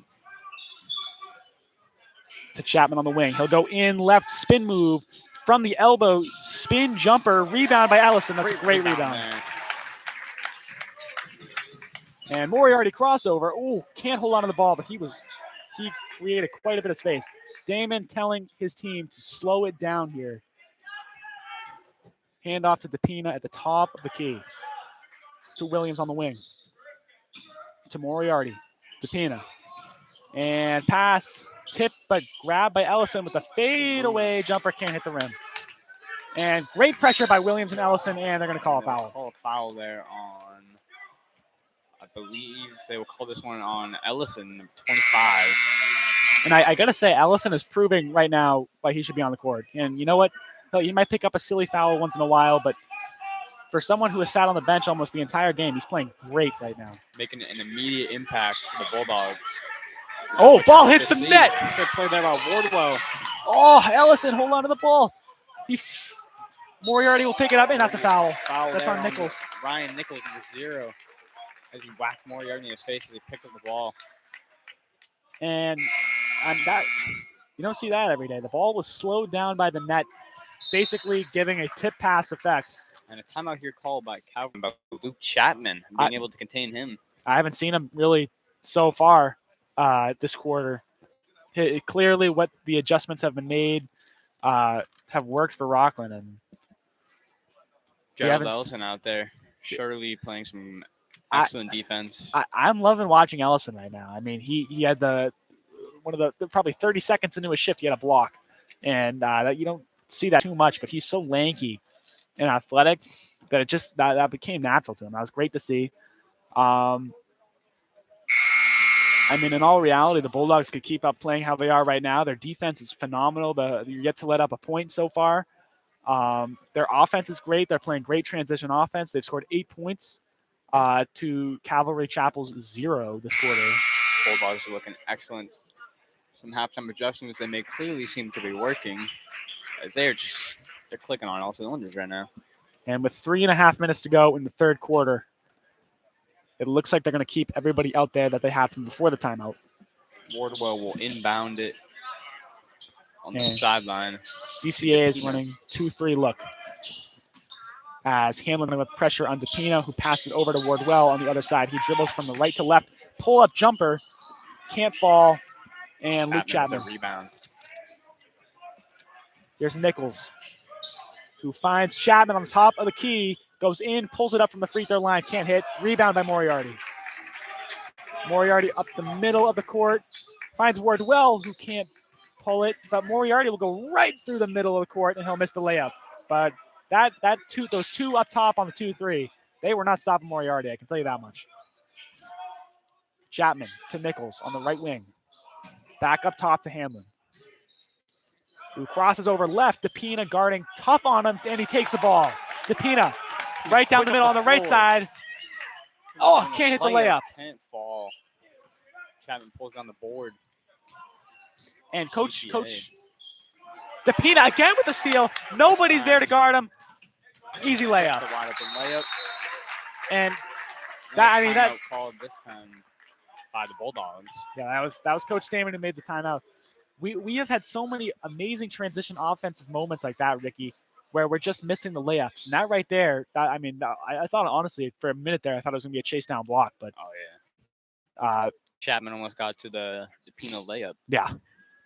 Speaker 2: To Chapman on the wing. He'll go in left, spin move from the elbow, spin jumper, rebound by Ellison. That's a great rebound. And Moriarty crossover. Oh, can't hold on to the ball, but he created quite a bit of space. Damon telling his team to slow it down here. Hand off to DePina at the top of the key. To Williams on the wing. To Moriarty. DePina. And pass, tip, but grabbed by Ellison with a fadeaway jumper, can't hit the rim. And great pressure by Williams and Ellison, and they're going to call a foul.
Speaker 1: Call a foul there on, I believe they will call this one on Ellison, number 25.
Speaker 2: And I got to say, Ellison is proving right now why he should be on the court. And you know what? He might pick up a silly foul once in a while, but for someone who has sat on the bench almost the entire game, he's playing great right now.
Speaker 1: Making an immediate impact for the Bulldogs.
Speaker 2: Oh, ball hits the net.
Speaker 1: Good play there by Wardwell.
Speaker 2: Oh, Ellison, hold on to the ball. Moriarty will pick it up, and that's a foul. That's on Nichols.
Speaker 1: Ryan Nichols, number 0, as he whacked Moriarty in his face as he picked up the ball.
Speaker 2: And that you don't see that every day. The ball was slowed down by the net, basically giving a tip pass effect.
Speaker 1: And a timeout here called by Calvary about Luke Chapman being able to contain him.
Speaker 2: I haven't seen him really so far this quarter. Clearly, what the adjustments have been made have worked for Rockland. And
Speaker 1: Gerald Ellison out there, surely playing some excellent defense.
Speaker 2: I'm loving watching Ellison right now. I mean, he had one of the probably 30 seconds into his shift, he had a block, and you don't see that too much. But he's so lanky and athletic that it just that became natural to him. That was great to see. I mean, in all reality, the Bulldogs could keep up playing how they are right now. Their defense is phenomenal. You're yet to let up a point so far. Their offense is great. They're playing great transition offense. They've scored 8 points to Calvary Chapel's 0 this quarter.
Speaker 1: Bulldogs are looking excellent. Some halftime adjustments they may clearly seem to be working, as they're clicking on all cylinders right now.
Speaker 2: And with 3.5 minutes to go in the third quarter, it looks like they're going to keep everybody out there that they had from before the timeout.
Speaker 1: Wardwell will inbound it on the sideline.
Speaker 2: CCA is running 2-3 look. As Hamlin with pressure on DePina, who passes it over to Wardwell on the other side. He dribbles from the right to left. Pull-up jumper. Can't fall. And Luke Chapman.
Speaker 1: Rebound.
Speaker 2: Here's Nichols, who finds Chapman on the top of the key. Goes in, pulls it up from the free throw line. Can't hit. Rebound by Moriarty. Moriarty up the middle of the court. Finds Wardwell, who can't pull it. But Moriarty will go right through the middle of the court, and he'll miss the layup. But those two up top on the 2-3, they were not stopping Moriarty, I can tell you that much. Chapman to Nichols on the right wing. Back up top to Hamlin, who crosses over left. DePina guarding, tough on him, and he takes the ball. DePina right down the middle on the right side. Oh, can't hit the layup.
Speaker 1: Can't fall. Chapman pulls down the board.
Speaker 2: And Coach DePina again with the steal. Nobody's there to guard him. Easy layup.
Speaker 1: Just a wide open layup.
Speaker 2: And that
Speaker 1: called this time by the Bulldogs.
Speaker 2: Yeah, that was Coach Damon who made the timeout. We have had so many amazing transition offensive moments like that, Ricky, where we're just missing the layups. And that right there, I thought honestly for a minute there, I thought it was going to be a chase down block. But
Speaker 1: Chapman almost got to the Pino layup.
Speaker 2: Yeah,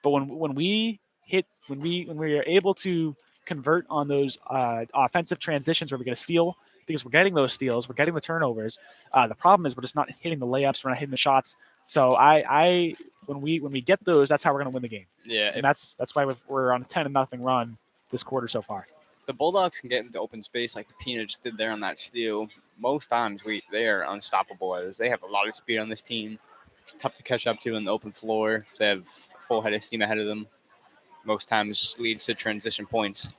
Speaker 2: but when we are able to convert on those offensive transitions where we get a steal, because we're getting those steals, we're getting the turnovers. The problem is we're just not hitting the layups, we're not hitting the shots. So when we get those, that's how we're going to win the game.
Speaker 1: Yeah,
Speaker 2: and that's why we're on a 10-0 run this quarter so far.
Speaker 1: The Bulldogs can get into open space like the Pino just did there on that steal. Most times they are unstoppable as they have a lot of speed on this team. It's tough to catch up to on the open floor. They have full head of steam ahead of them. Most times leads to transition points.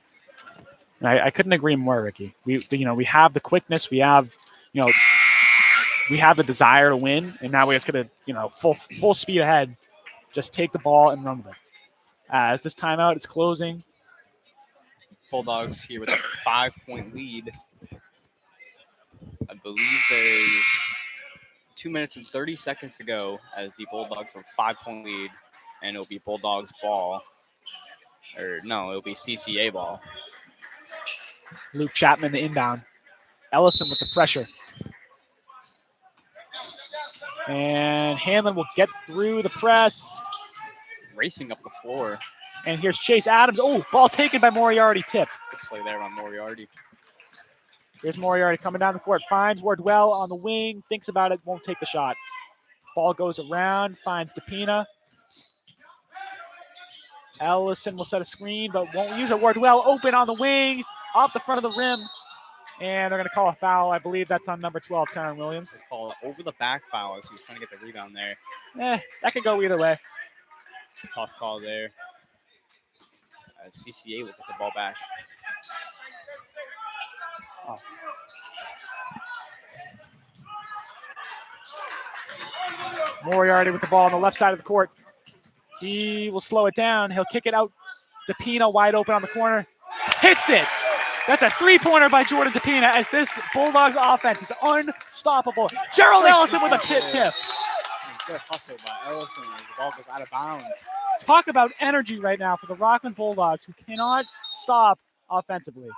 Speaker 2: I couldn't agree more, Ricky. We have the quickness, we have the desire to win, and now we just got to full speed ahead, just take the ball and run with it. As this timeout is closing,
Speaker 1: Bulldogs here with a 5-point lead. I believe there's 2 minutes and 30 seconds to go as the Bulldogs have a 5-point lead, and it'll be Bulldogs ball. Or no, it'll be CCA ball.
Speaker 2: Luke Chapman the inbound. Ellison with the pressure. And Hamlin will get through the press.
Speaker 1: Racing up the floor.
Speaker 2: And here's Chase Adams. Oh, ball taken by Moriarty, tipped.
Speaker 1: Good play there on Moriarty.
Speaker 2: Here's Moriarty coming down the court. Finds Wardwell on the wing. Thinks about it. Won't take the shot. Ball goes around. Finds DePina. Ellison will set a screen, but won't use it. Wardwell open on the wing, off the front of the rim. And they're going to call a foul. I believe that's on number 12, Taryn Williams.
Speaker 1: They call it over the back foul as he was trying to get the rebound there.
Speaker 2: That could go either way.
Speaker 1: Tough call there. CCA will get the ball back.
Speaker 2: Oh. Moriarty with the ball on the left side of the court. He will slow it down. He'll kick it out. DePina wide open on the corner. Hits it. That's a three-pointer by Jordan DePina as this Bulldogs offense is unstoppable. Gerald Ellison with a tip.
Speaker 1: Good hustle by Ellison as the ball goes out of bounds.
Speaker 2: Talk about energy right now for the Rockland Bulldogs, who cannot stop offensively.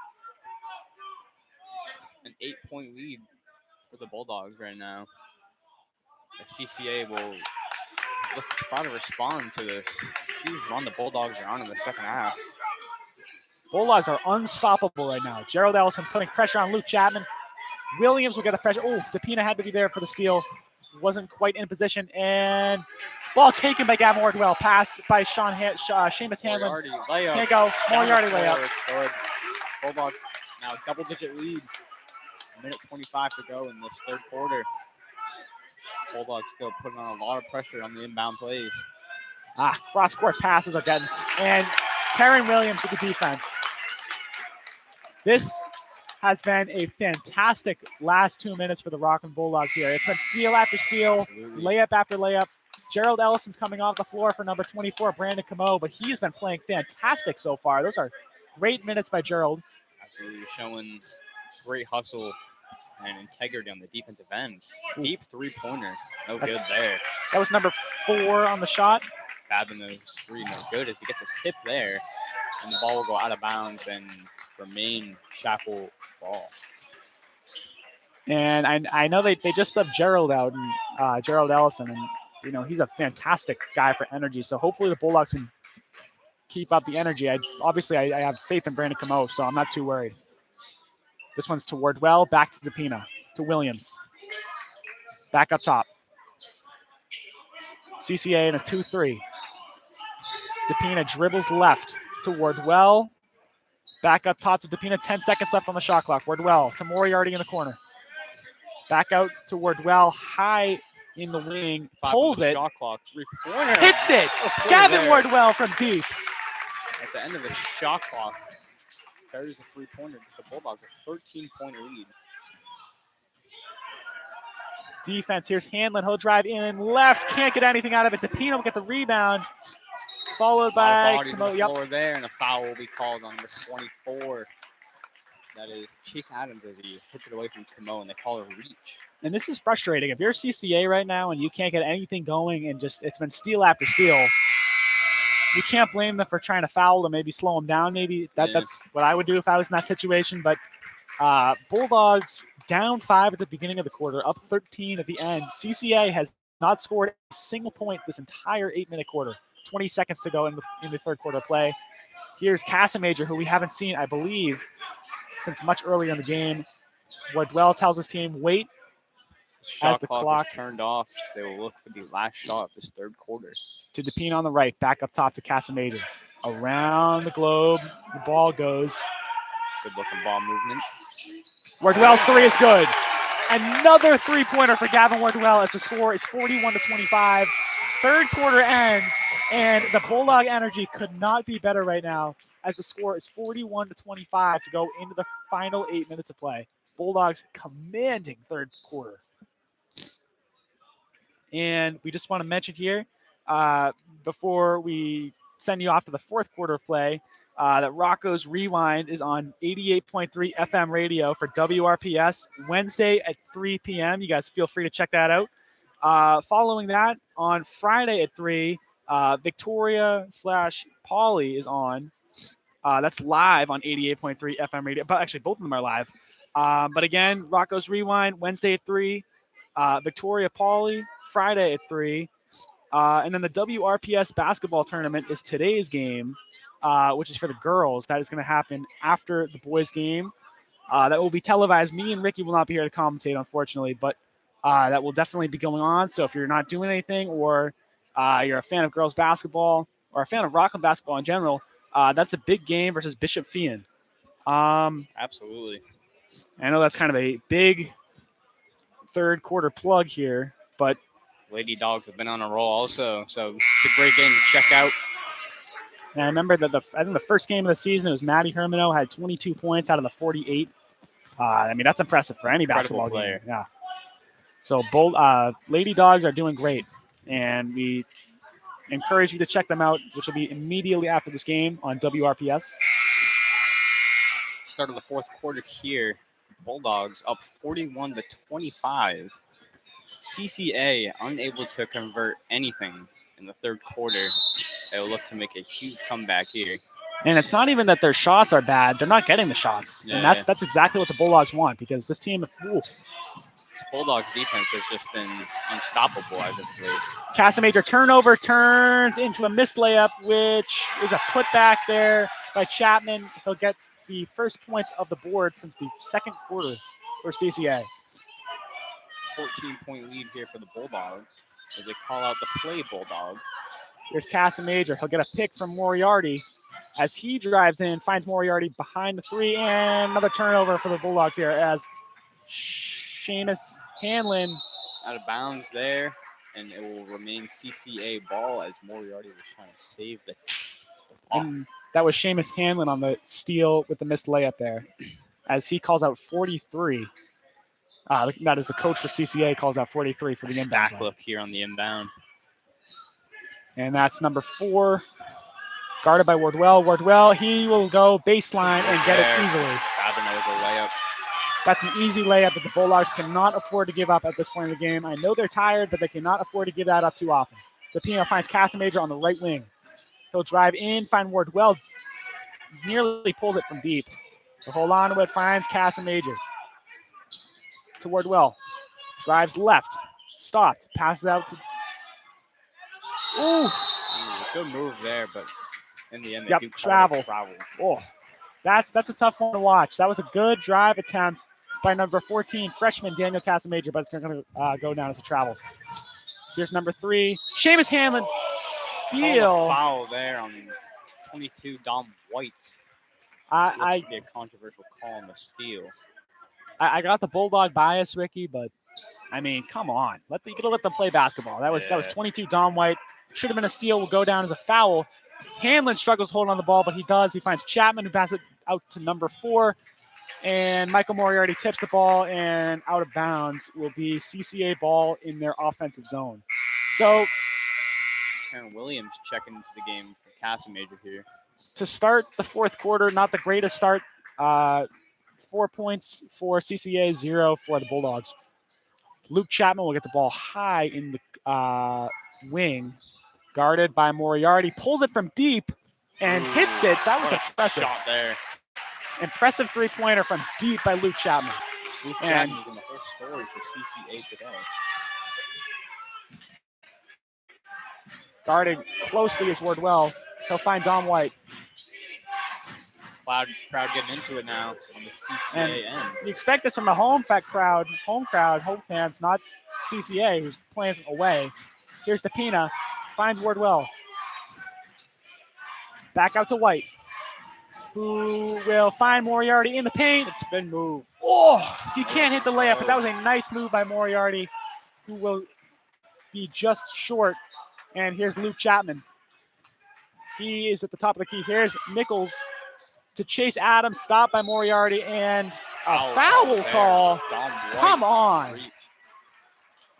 Speaker 1: An 8-point lead for the Bulldogs right now. The CCA will look to try to respond to this huge run the Bulldogs are on in the second half.
Speaker 2: Bulldogs are unstoppable right now. Gerald Ellison putting pressure on Luke Chapman. Williams will get the pressure. Oh, DePina had to be there for the steal. Wasn't quite in position. And ball taken by Gavin Wardwell. Pass by Seamus Hanlon.
Speaker 1: Moriarty layup.
Speaker 2: Can't go. Moriarty layup.
Speaker 1: It's good. Bulldogs now double-digit lead. 1:25 to go in this third quarter. Bulldogs still putting on a lot of pressure on the inbound plays.
Speaker 2: Cross-court passes are getting. And Taryn Williams with the defense. This has been a fantastic last 2 minutes for the Rockland Bulldogs here. It's been steal after steal,
Speaker 1: Absolutely.
Speaker 2: layup after layup. Gerald Ellison's coming off the floor for number 24, Brandon Camo, but he has been playing fantastic so far. Those are great minutes by Gerald.
Speaker 1: Absolutely showing great hustle and integrity on the defensive end. Deep three-pointer. No good there.
Speaker 2: That was number 4 on the shot.
Speaker 1: Fabbing those three, no good as he gets a tip there. And the ball will go out of bounds and remain Chapel ball.
Speaker 2: And I know they just subbed Gerald out, and Gerald Ellison, and he's a fantastic guy for energy. So hopefully the Bulldogs can keep up the energy. I have faith in Brandon Camo, so I'm not too worried. This one's to Wardwell, back to DePina, to Williams. Back up top. CCA in a 2-3. DePina dribbles left to Wardwell. Back up top to DePina, 10 seconds left on the shot clock. Wardwell to Moriarty in the corner. Back out to Wardwell, high in the wing, pulls it.
Speaker 1: Shot clock, three-pointer.
Speaker 2: Hits it. Gavin Wardwell from deep.
Speaker 1: At the end of the shot clock, carries a three-pointer. The Bulldogs a 13-point lead.
Speaker 2: Defense, here's Hanlon. He'll drive in left. Can't get anything out of it. DePina will get the rebound. Followed by
Speaker 1: bodies on the floor there, and a foul will be called on number 24. That is Chase Adams as he hits it away from Camo, and they call it a reach.
Speaker 2: And this is frustrating. If you're CCA right now and you can't get anything going and just it's been steal after steal, you can't blame them for trying to foul to maybe slow them down. Maybe that's what I would do if I was in that situation. But Bulldogs down 5 at the beginning of the quarter, up 13 at the end. CCA has not scored a single point this entire 8-minute quarter. 20 seconds to go in the third quarter play. Here's Casamajor, who we haven't seen, I believe, since much earlier in the game. Wardwell tells his team, wait.
Speaker 1: Shot clock is turned off. They will look for the last shot of this third quarter.
Speaker 2: To DePina on the right, back up top to Casamajor. Around the globe, the ball goes.
Speaker 1: Good-looking ball movement.
Speaker 2: Wardwell's three is good. Another three-pointer for Gavin Wardwell as the score is 41-25. Third quarter ends, and the Bulldog energy could not be better right now as the score is 41-25 to go into the final 8 minutes of play. Bulldogs commanding third quarter. And we just want to mention here, before we send you off to the fourth quarter of play, that Rocco's Rewind is on 88.3 FM radio for WRPS Wednesday at 3 p.m. You guys feel free to check that out. Following that, on Friday at 3, Victoria/Pauley is on. That's live on 88.3 FM radio. But actually, both of them are live. But again, Rocco's Rewind, Wednesday at 3. Victoria Pauley, Friday at 3. And then the WRPS basketball tournament is today's game, which is for the girls. That is going to happen after the boys' game. That will be televised. Me and Ricky will not be here to commentate, unfortunately, but that will definitely be going on. So if you're not doing anything or you're a fan of girls basketball or a fan of Rockland basketball in general, that's a big game versus Bishop Fian.
Speaker 1: Absolutely.
Speaker 2: I know that's kind of a big third quarter plug here, but
Speaker 1: Lady Dogs have been on a roll also, so it's a great game to check out.
Speaker 2: and I remember that I think the first game of the season, it was Maddie Hermano had 22 points out of the 48. I mean, that's impressive for any
Speaker 1: Incredible
Speaker 2: basketball
Speaker 1: player.
Speaker 2: game. Yeah. So Lady Dogs are doing great, and we encourage you to check them out, which will be immediately after this game on WRPS.
Speaker 1: Start of the fourth quarter here. Bulldogs up 41-25. CCA unable to convert anything in the third quarter. They'll look to make a huge comeback here.
Speaker 2: And it's not even that their shots are bad; they're not getting the shots,
Speaker 1: Yeah,
Speaker 2: and that's exactly what the Bulldogs want because this team.
Speaker 1: This Bulldogs defense has just been unstoppable as of late.
Speaker 2: Casamajor turnover turns into a missed layup, which is a putback there by Chapman. He'll get the first points of the board since the second quarter for CCA.
Speaker 1: 14-point lead here for the Bulldogs as they call out the play Bulldog.
Speaker 2: Here's Casamajor. He'll get a pick from Moriarty as he drives in, finds Moriarty behind the three, and another turnover for the Bulldogs here as Seamus Hanlon
Speaker 1: Out of bounds there, and it will remain CCA ball as Moriarty was trying to save the ball.
Speaker 2: and that was Seamus Hanlon on the steal with the missed layup there as he calls out 43. That is the coach for CCA calls out 43 for the inbound.
Speaker 1: Stack look here on the inbound.
Speaker 2: And that's number 4, guarded by Wardwell. Wardwell, he will go baseline and get it easily.
Speaker 1: Got another layup.
Speaker 2: That's an easy layup that the Bulldogs cannot afford to give up at this point in the game. I know they're tired, but they cannot afford to give that up too often. DePino finds Casamajor on the right wing. He'll drive in, find Wardwell, nearly pulls it from deep. So hold on to it, finds Casamajor. To Wardwell. Drives left. Stopped. Passes out to... Ooh!
Speaker 1: Good move there, but in the end, they
Speaker 2: Yep,
Speaker 1: do
Speaker 2: travel.
Speaker 1: travel.
Speaker 2: Oh, that's a tough one to watch. That was a good drive attempt by number 14, freshman Daniel Casamajor, but it's going to go down as a travel. Here's number 3, Seamus Hanlon. Steal.
Speaker 1: Foul there on 22, Dom White.
Speaker 2: I
Speaker 1: Looks to be a controversial call on the steal.
Speaker 2: I got the Bulldog bias, Ricky, but I mean, come on. You gotta let them play basketball. That was 22 Dom White. Should have been a steal. Will go down as a foul. Hanlon struggles holding on the ball, but he does. He finds Chapman, who passes it out to number 4. And Michael Moriarty tips the ball, and out of bounds will be CCA ball in their offensive zone. So
Speaker 1: Aaron Williams checking into the game for Casamajor here.
Speaker 2: to start the fourth quarter, not the greatest start. 4 points for CCA, 0 for the Bulldogs. Luke Chapman will get the ball high in the wing, guarded by Moriarty. Pulls it from deep and hits it. That was impressive.
Speaker 1: Shot there.
Speaker 2: Impressive three-pointer from deep by Luke Chapman.
Speaker 1: Luke
Speaker 2: And-
Speaker 1: Chapman is in the whole story for CCA today.
Speaker 2: Guarded closely is Wardwell. He'll find Dom White.
Speaker 1: Crowd getting into it now on the CCA end.
Speaker 2: You expect this from the home fans, not CCA, who's playing away. Here's DePina, finds Wardwell. Back out to White, who will find Moriarty in the paint.
Speaker 1: It's been moved.
Speaker 2: Oh, he can't hit the layup, but that was a nice move by Moriarty, who will be just short. And here's Luke Chapman. He is at the top of the key. Here's Nichols to chase Adams, stopped by Moriarty, and a foul
Speaker 1: there.
Speaker 2: call.
Speaker 1: Dom White
Speaker 2: Come on.
Speaker 1: reach.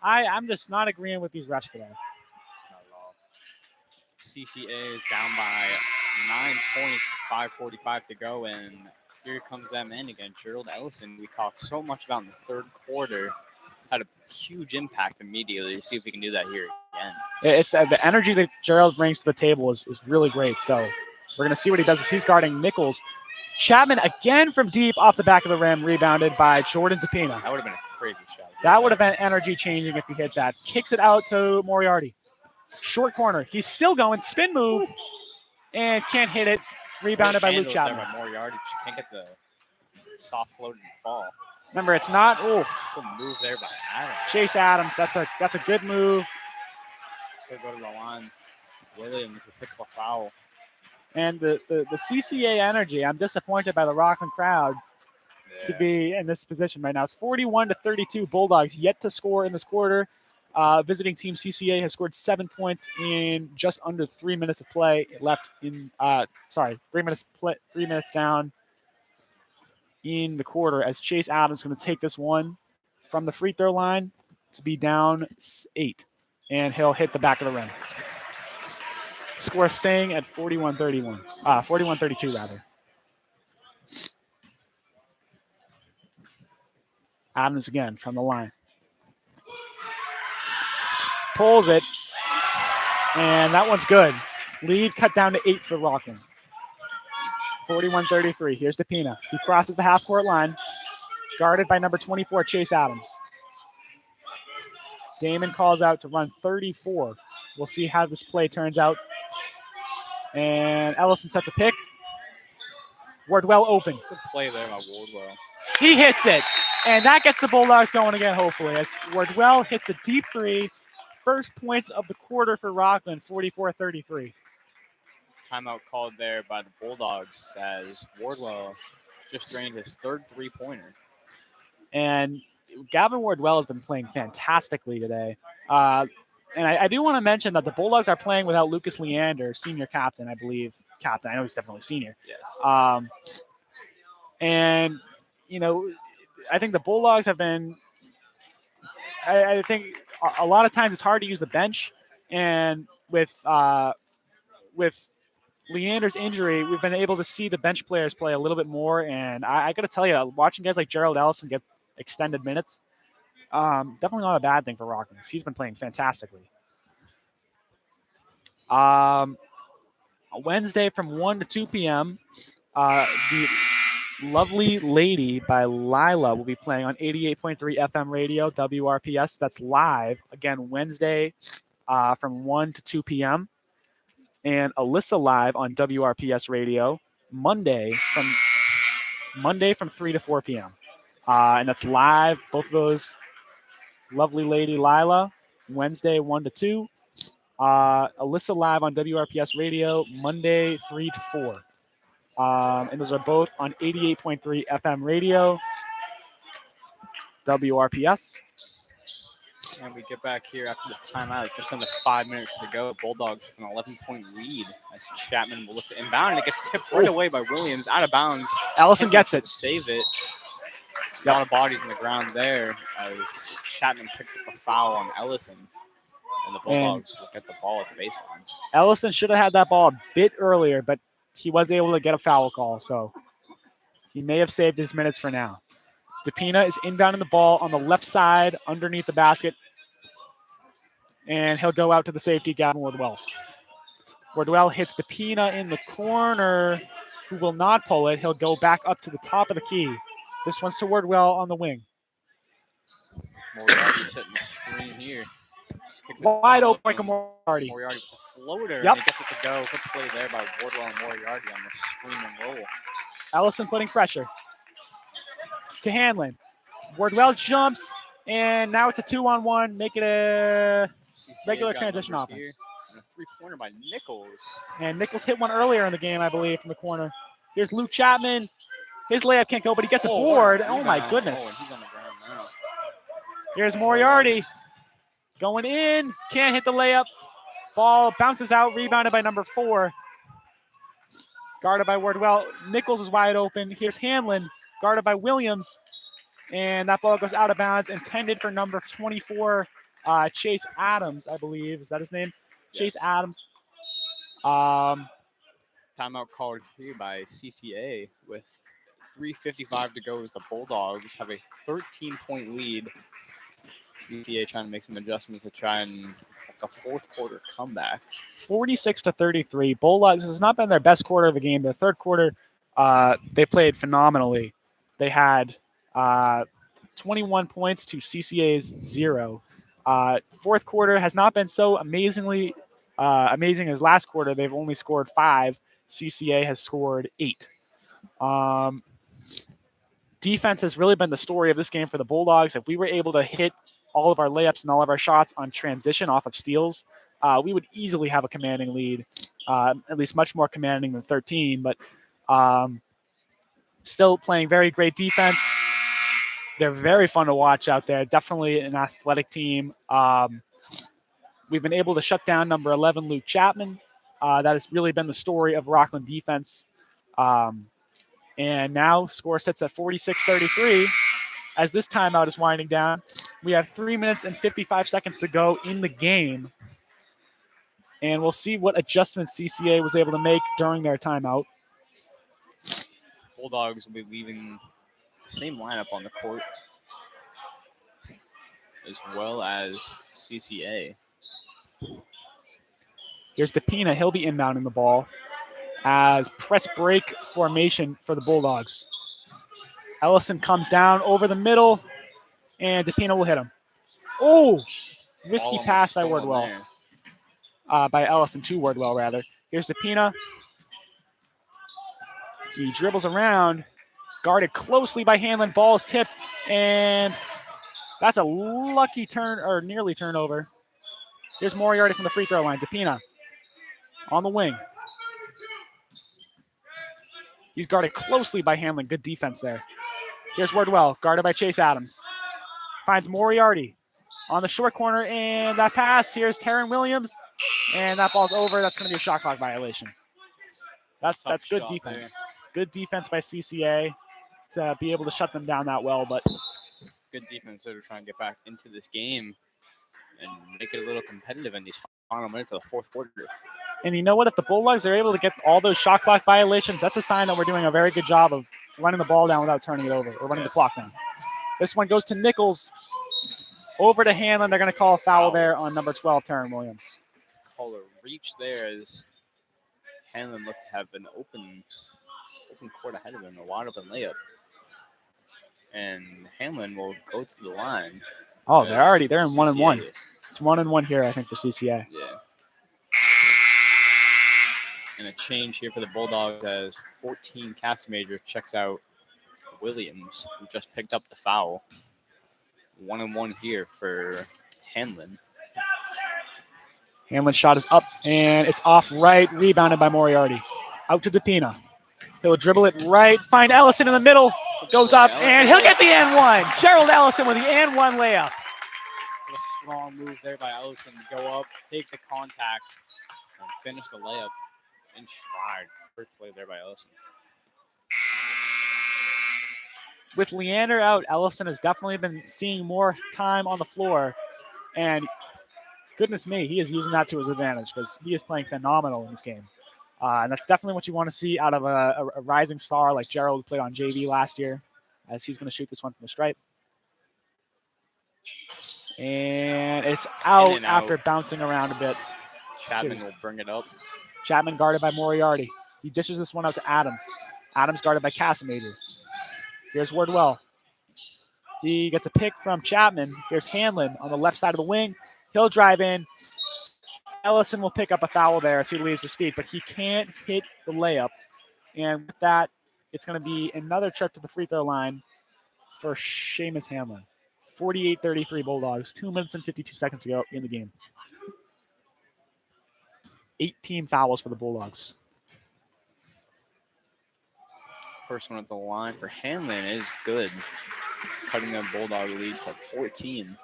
Speaker 2: I'm just not agreeing with these refs today.
Speaker 1: Not at all. CCA is down by 9 points, 5:45 to go, and here comes that man again, Gerald Ellison. We talked so much about in the third quarter. Had a huge impact immediately. See if we can do that here again.
Speaker 2: It's the energy that Gerald brings to the table is really great. So we're going to see what he does as he's guarding Nichols. Chapman again from deep off the back of the rim, rebounded by Jordan DePina.
Speaker 1: That would have been a crazy shot.
Speaker 2: That would have been energy changing if he hit that. Kicks it out to Moriarty. Short corner. He's still going. Spin move. And can't hit it. Rebounded by Luke Chapman.
Speaker 1: By Moriarty. Can't get the soft float and fall.
Speaker 2: Remember, it's not. Oh,
Speaker 1: Good move there by Adams.
Speaker 2: Chase Adams. That's a good move.
Speaker 1: Could go to the line. Williams will pick up a foul.
Speaker 2: And the CCA energy, I'm disappointed by the Rockland crowd to be in this position right now. It's 41-32. Bulldogs yet to score in this quarter. Visiting team CCA has scored 7 points in just under 3 minutes of play left in. 3 minutes down in the quarter. As Chase Adams is going to take this one from the free throw line to be down 8, and he'll hit the back of the rim. Score staying at 41-32 rather. Adams again from the line. Pulls it, and that one's good. Lead cut down to 8 for Rockland. 41-33. Here's DePina. He crosses the half-court line, guarded by number 24, Chase Adams. Damon calls out to run 34. We'll see how this play turns out. And Ellison sets a pick. Wardwell open.
Speaker 1: Good play there by Wardwell.
Speaker 2: He hits it, and that gets the Bulldogs going again, hopefully, as Wardwell hits the deep three. First points of the quarter for Rockland, 44-33.
Speaker 1: Timeout called there by the Bulldogs as Wardwell just drained his third three-pointer.
Speaker 2: And Gavin Wardwell has been playing fantastically today. And I do want to mention that the Bulldogs are playing without Lucas Leander, senior captain, I believe. Captain, I know he's definitely senior.
Speaker 1: Yes.
Speaker 2: And, you know, I think the Bulldogs have been – I think a lot of times it's hard to use the bench. And with Leander's injury, we've been able to see the bench players play a little bit more. And I got to tell you, watching guys like Gerald Ellison get extended minutes, definitely not a bad thing for Rockland. He's been playing fantastically. Wednesday from 1 to 2 p.m., the Lovely Lady by Lila will be playing on 88.3 FM radio, WRPS. That's live. Again, Wednesday from 1 to 2 p.m. And Alyssa live on WRPS radio, Monday from 3 to 4 p.m. And that's live, both of those. Lovely Lady Lila, Wednesday 1 to 2. Alyssa live on WRPS radio, Monday 3 to 4. And those are both on 88.3 FM radio, WRPS.
Speaker 1: And we get back here after the timeout, just under 5 minutes to go. Bulldogs with an 11-point lead as Chapman will look to inbound, and it gets tipped right away by Williams, out of bounds.
Speaker 2: Ellison gets it.
Speaker 1: Save it. A lot of bodies in the ground there as Chapman picks up a foul on Ellison. And the Bulldogs will get the ball at the baseline.
Speaker 2: Ellison should have had that ball a bit earlier, but he was able to get a foul call, so he may have saved his minutes for now. DePina is inbounding the ball on the left side underneath the basket, and he'll go out to the safety, Gavin Wardwell. Wardwell hits DePina in the corner, who will not pull it. He'll go back up to the top of the key. This one's to Wardwell on the wing.
Speaker 1: Moriarty setting the screen here.
Speaker 2: Wide open like a Moriarty.
Speaker 1: Moriarty with a floater,
Speaker 2: Yep.
Speaker 1: and he gets it to go. Good play there by Wardwell and Moriarty on the screen and roll.
Speaker 2: Ellison putting pressure. To Hanlon. Wardwell jumps, and now it's a 2-on-1. Make it a regular transition offense.
Speaker 1: Here. And a three-pointer by Nichols.
Speaker 2: And Nichols hit one earlier in the game, I believe, from the corner. Here's Luke Chapman. His layup can't go, but he gets a board. Oh, my goodness.
Speaker 1: He's on the ground now.
Speaker 2: Here's Moriarty. Going in. Can't hit the layup. Ball bounces out. Rebounded by number 4. Guarded by Wardwell. Nichols is wide open. Here's Hanlon. Guarded by Williams. And that ball goes out of bounds. Intended for number 24, Chase Adams, I believe. Is that his name?
Speaker 1: Yes.
Speaker 2: Chase Adams.
Speaker 1: Timeout called here by CCA with 3:55 to go as the Bulldogs have a 13-point lead. CCA trying to make some adjustments to try and have the fourth quarter comeback.
Speaker 2: 46-33. Bulldogs, this has not been their best quarter of the game. The third quarter, they played phenomenally. They had 21 points to CCA's 0. Fourth quarter has not been so amazing as last quarter. They've only scored 5. CCA has scored 8. Defense has really been the story of this game for the Bulldogs. If we were able to hit all of our layups and all of our shots on transition off of steals, we would easily have a commanding lead, at least much more commanding than 13. But still playing very great defense. They're very fun to watch out there. Definitely an athletic team. We've been able to shut down number 11, Luke Chapman. That has really been the story of Rockland defense. And now score sits at 46-33 as this timeout is winding down. We have 3 minutes and 55 seconds to go in the game. And we'll see what adjustments CCA was able to make during their timeout.
Speaker 1: Bulldogs will be leaving the same lineup on the court as well as CCA.
Speaker 2: Here's DePina. He'll be inbounding the ball as press break formation for the Bulldogs. Ellison comes down over the middle, and DePina will hit him. Oh, risky pass by Wardwell. By Ellison to Wardwell, rather. Here's DePina. He dribbles around, guarded closely by Hanlon. Ball is tipped, and that's a lucky turn, or nearly turnover. Here's Moriarty from the free throw line. DePina on the wing. He's guarded closely by Hanlon. Good defense there. Here's Wardwell, guarded by Chase Adams. Finds Moriarty on the short corner, and that pass. Here's Taryn Williams, and that ball's over. That's going to be a shot clock violation. That's good defense.
Speaker 1: There.
Speaker 2: Good defense by CCA to be able to shut them down that well, but
Speaker 1: Good defense. They're trying to get back into this game and make it a little competitive in these final minutes of the fourth quarter.
Speaker 2: and you know what? If the Bulldogs are able to get all those shot clock violations, that's a sign that we're doing a very good job of running the ball down without turning it over or running the clock down. This one goes to Nichols. Over to Hanlon. They're going to call a foul there on number 12, Taryn Williams.
Speaker 1: Call a reach there as Hanlon looked to have an open court ahead of him, a wide open layup. And Hanlon will go to the line.
Speaker 2: Oh, they're in 1-1.
Speaker 1: CCA.
Speaker 2: It's 1-1 here, I think, for CCA.
Speaker 1: Yeah. And a change here for the Bulldogs as 14 Castmajor checks out Williams, who just picked up the foul. 1-1 here for Hanlon.
Speaker 2: Hanlon's shot is up, and it's off right, rebounded by Moriarty. Out to DePina. He'll dribble it right, find Ellison in the middle, goes up, and he'll get the and-one. Gerald Ellison with the and-one layup.
Speaker 1: A strong move there by Ellison to go up, take the contact, and finish the layup in stride. First play there by Ellison.
Speaker 2: With Leander out, Ellison has definitely been seeing more time on the floor, and goodness me, he is using that to his advantage because he is playing phenomenal in this game. And that's definitely what you want to see out of a rising star like Gerald, who played on JV last year, as he's going to shoot this one from the stripe. And it's out after bouncing around a bit.
Speaker 1: Chapman will bring it up.
Speaker 2: Chapman guarded by Moriarty. He dishes this one out to Adams. Adams guarded by Castmajor. Here's Wardwell. He gets a pick from Chapman. Here's Hanlon on the left side of the wing. He'll drive in. Ellison will pick up a foul there as he leaves his feet, but he can't hit the layup. And with that, it's going to be another trip to the free throw line for Seamus Hanlon. 48-33 Bulldogs. 2 minutes and 52 seconds to go in the game. 18 fouls for the Bulldogs.
Speaker 1: First one at the line for Hanlon is good, cutting the Bulldog lead to 14.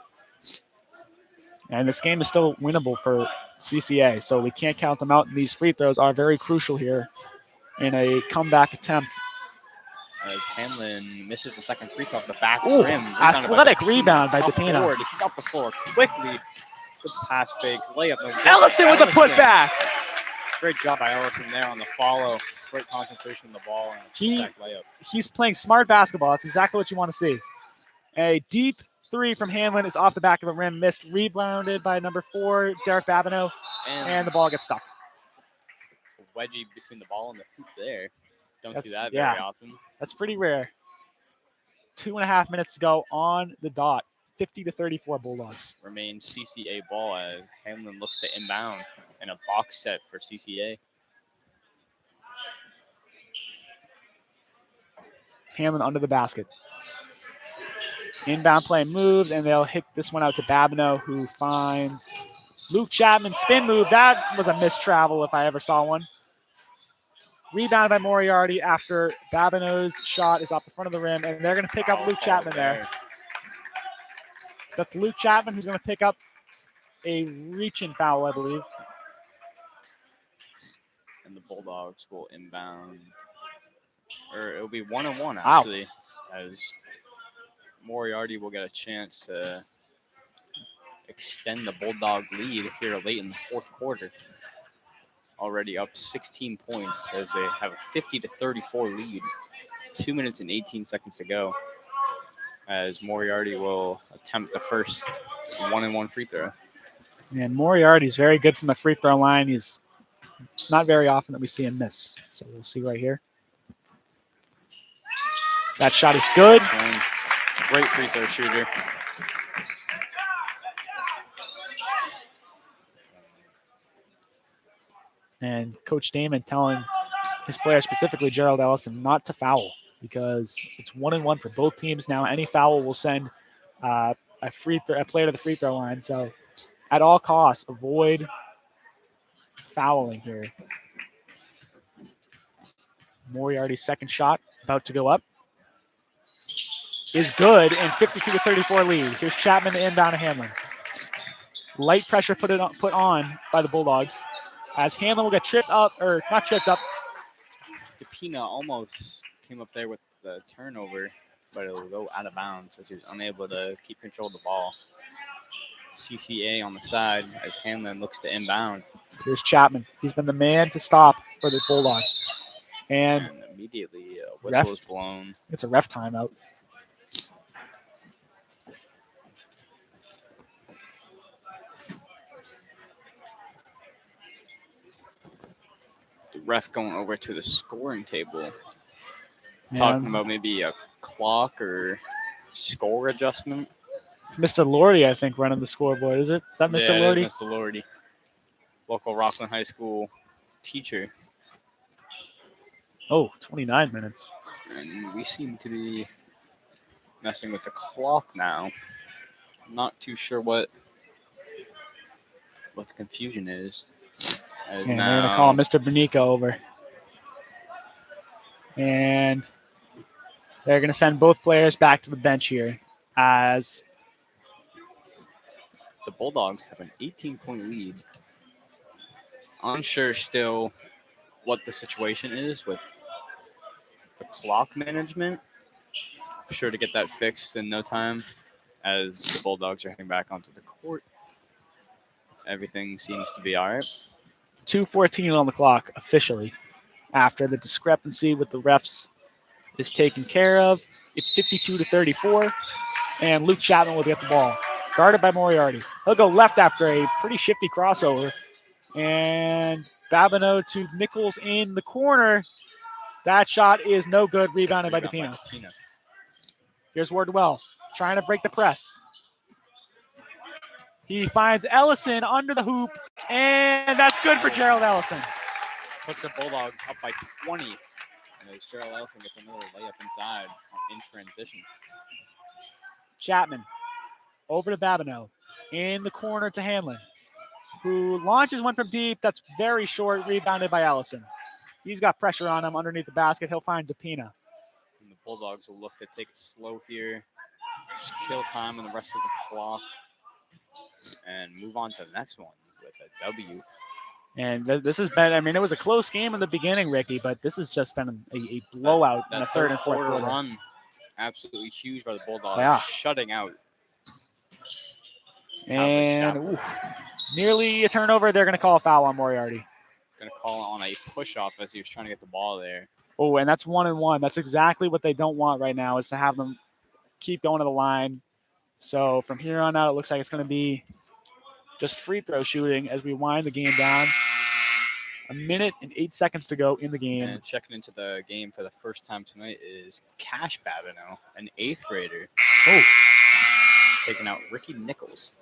Speaker 2: And this game is still winnable for CCA, so we can't count them out. And these free throws are very crucial here in a comeback attempt.
Speaker 1: As Hanlon misses the second free throw off the back
Speaker 2: Ooh,
Speaker 1: rim.
Speaker 2: athletic rebound by DePina.
Speaker 1: He's up the floor quickly. Good pass fake, layup.
Speaker 2: Ellison with the putback.
Speaker 1: Great job by Ellison there on the follow. Great concentration on the ball and a back layup.
Speaker 2: He's playing smart basketball. That's exactly what you want to see. A deep three from Hanlon is off the back of the rim, missed, rebounded by number 4, Derek Babineau, and the ball gets stuck.
Speaker 1: A wedgie between the ball and the hoop there. Don't see that very often.
Speaker 2: That's pretty rare. 2.5 minutes to go on the dot. 50-34 Bulldogs.
Speaker 1: Remains CCA ball as Hanlon looks to inbound in a box set for CCA.
Speaker 2: Hanlon under the basket. Inbound play moves, and they'll hit this one out to Babineau, who finds Luke Chapman spin move. That was a missed travel if I ever saw one. Rebounded by Moriarty after Babineau's shot is off the front of the rim, and they're going to pick up Luke Chapman there. That's Luke Chapman who's going to pick up a reach-in foul, I believe.
Speaker 1: And the Bulldogs will inbound. Or it'll be 1-on-1, actually, as Moriarty will get a chance to extend the Bulldog lead here late in the fourth quarter. Already up 16 points as they have a 50-34 lead. 2 minutes and 18 seconds to go. As Moriarty will attempt the first 1-and-1 free throw.
Speaker 2: And Moriarty's very good from the free throw line. It's not very often that we see him miss. So we'll see right here. That shot is good.
Speaker 1: Great free throw shooter.
Speaker 2: And Coach Damon telling his player, specifically Gerald Ellison, not to foul because it's 1-and-1 for both teams now. Any foul will send a player to the free throw line. So at all costs, avoid fouling here. Moriarty's second shot about to go up is good, and 52-34 lead. Here's Chapman to inbound to Hanlon. Light pressure put on by the Bulldogs as Hanlon will get tripped up, or not tripped up.
Speaker 1: DePina almost came up there with the turnover, but it'll go out of bounds as he was unable to keep control of the ball. CCA on the side as Hanlon looks to inbound.
Speaker 2: Here's Chapman. He's been the man to stop for the Bulldogs. And
Speaker 1: immediately a whistle is blown.
Speaker 2: It's a ref timeout.
Speaker 1: The ref going over to the scoring table. Talking about maybe a clock or score adjustment.
Speaker 2: It's Mr. Lordy, I think, running the scoreboard. Is it? Is that Mr. Lordy?
Speaker 1: Yeah, Mr. Lordy. Local Rockland High School teacher.
Speaker 2: Oh, 29 minutes.
Speaker 1: And we seem to be messing with the clock now. I'm not too sure what the confusion is.
Speaker 2: And they're going to call Mr. Benico over. And they're going to send both players back to the bench here as
Speaker 1: the Bulldogs have an 18-point lead. Unsure still what the situation is with the clock management. Sure to get that fixed in no time as the Bulldogs are heading back onto the court. Everything seems to be all right.
Speaker 2: 2:14 on the clock officially after the discrepancy with the refs is taken care of. It's 52-34, and Luke Chapman will get the ball. Guarded by Moriarty. He'll go left after a pretty shifty crossover. And Babineau to Nichols in the corner. That shot is no good. Rebounded by DePina. Here's Wardwell trying to break the press. He finds Ellison under the hoop, and that's good for Gerald Ellison.
Speaker 1: Puts the Bulldogs up by 20. And as Gerald Ellison gets another layup inside in transition.
Speaker 2: Chapman over to Babineau. In the corner to Hanlon, who launches one from deep. That's very short, rebounded by Ellison. He's got pressure on him underneath the basket. He'll find DePina.
Speaker 1: And the Bulldogs will look to take it slow here. Just kill time on the rest of the clock. And move on to the next one with a W.
Speaker 2: And this has been, I mean, it was a close game in the beginning, Ricky, but this has just been a blowout in the third and fourth quarter.
Speaker 1: Run, absolutely huge by the Bulldogs, shutting out.
Speaker 2: And nearly a turnover. They're going to call a foul on Moriarty.
Speaker 1: Going to call on a push-off as he was trying to get the ball there.
Speaker 2: Oh, and that's 1-and-1. That's exactly what they don't want right now, is to have them keep going to the line. So from here on out, it looks like it's going to be just free throw shooting as we wind the game down. 1 minute and 8 seconds to go in the game.
Speaker 1: And checking into the game for the first time tonight is Cash Babineau, an 8th grader.
Speaker 2: Oh.
Speaker 1: Taking out Ricky Nichols.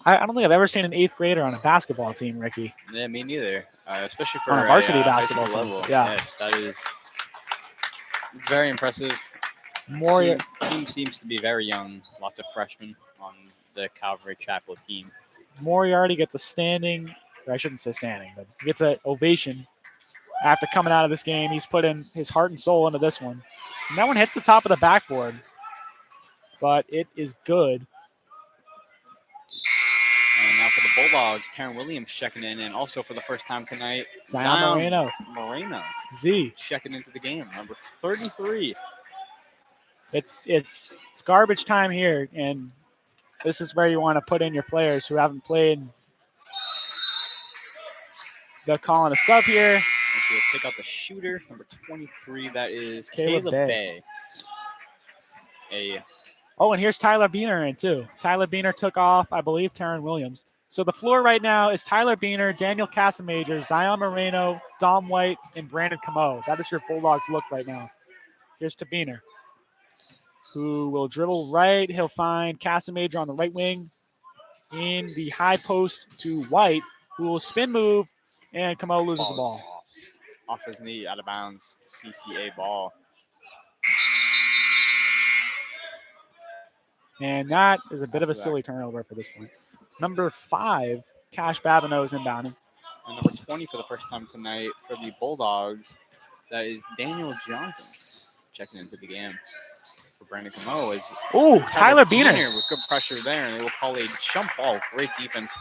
Speaker 2: I don't think I've ever seen an 8th grader on a basketball team, Ricky.
Speaker 1: Yeah, me neither. Especially for
Speaker 2: on a varsity
Speaker 1: a
Speaker 2: basketball team.
Speaker 1: level.
Speaker 2: Yeah.
Speaker 1: Yes, that is very impressive.
Speaker 2: Mori-
Speaker 1: Team seems to be very young. Lots of freshmen on the Calvary Chapel team.
Speaker 2: Moriarty gets a standing, or I shouldn't say standing, but he gets an ovation after coming out of this game. He's put in his heart and soul into this one. And that one hits the top of the backboard, but it is good.
Speaker 1: And now for the Bulldogs, Karen Williams checking in, and also for the first time tonight,
Speaker 2: Zion
Speaker 1: Moreno
Speaker 2: Z.
Speaker 1: checking into the game, number 33.
Speaker 2: It's garbage time here, and this is where you want to put in your players who haven't played. They're calling a sub here.
Speaker 1: So we'll take out the shooter, number 23. That is
Speaker 2: Caleb
Speaker 1: Caleb Bay.
Speaker 2: Oh, and here's Tyler Beener in too. Tyler Beener took off, I believe, Taryn Williams. So the floor right now is Tyler Beener, Daniel Casamajor, Zion Moreno, Dom White, and Brandon Camo. That is your Bulldogs look right now. Here's to Beener, who will dribble right. He'll find Casamajor on the right wing in the high post to White, who will spin move, and Camo loses the ball.
Speaker 1: Off his knee, out of bounds, CCA ball.
Speaker 2: And that is a bit of a silly turnover for this point. Number 5, Cash Babineau is inbounding.
Speaker 1: And number 20 for the first time tonight for the Bulldogs, that is Daniel Johnson checking into the game. For Brandon Camo is
Speaker 2: Tyler Beener
Speaker 1: with good pressure there, and they will call a jump ball. Great defense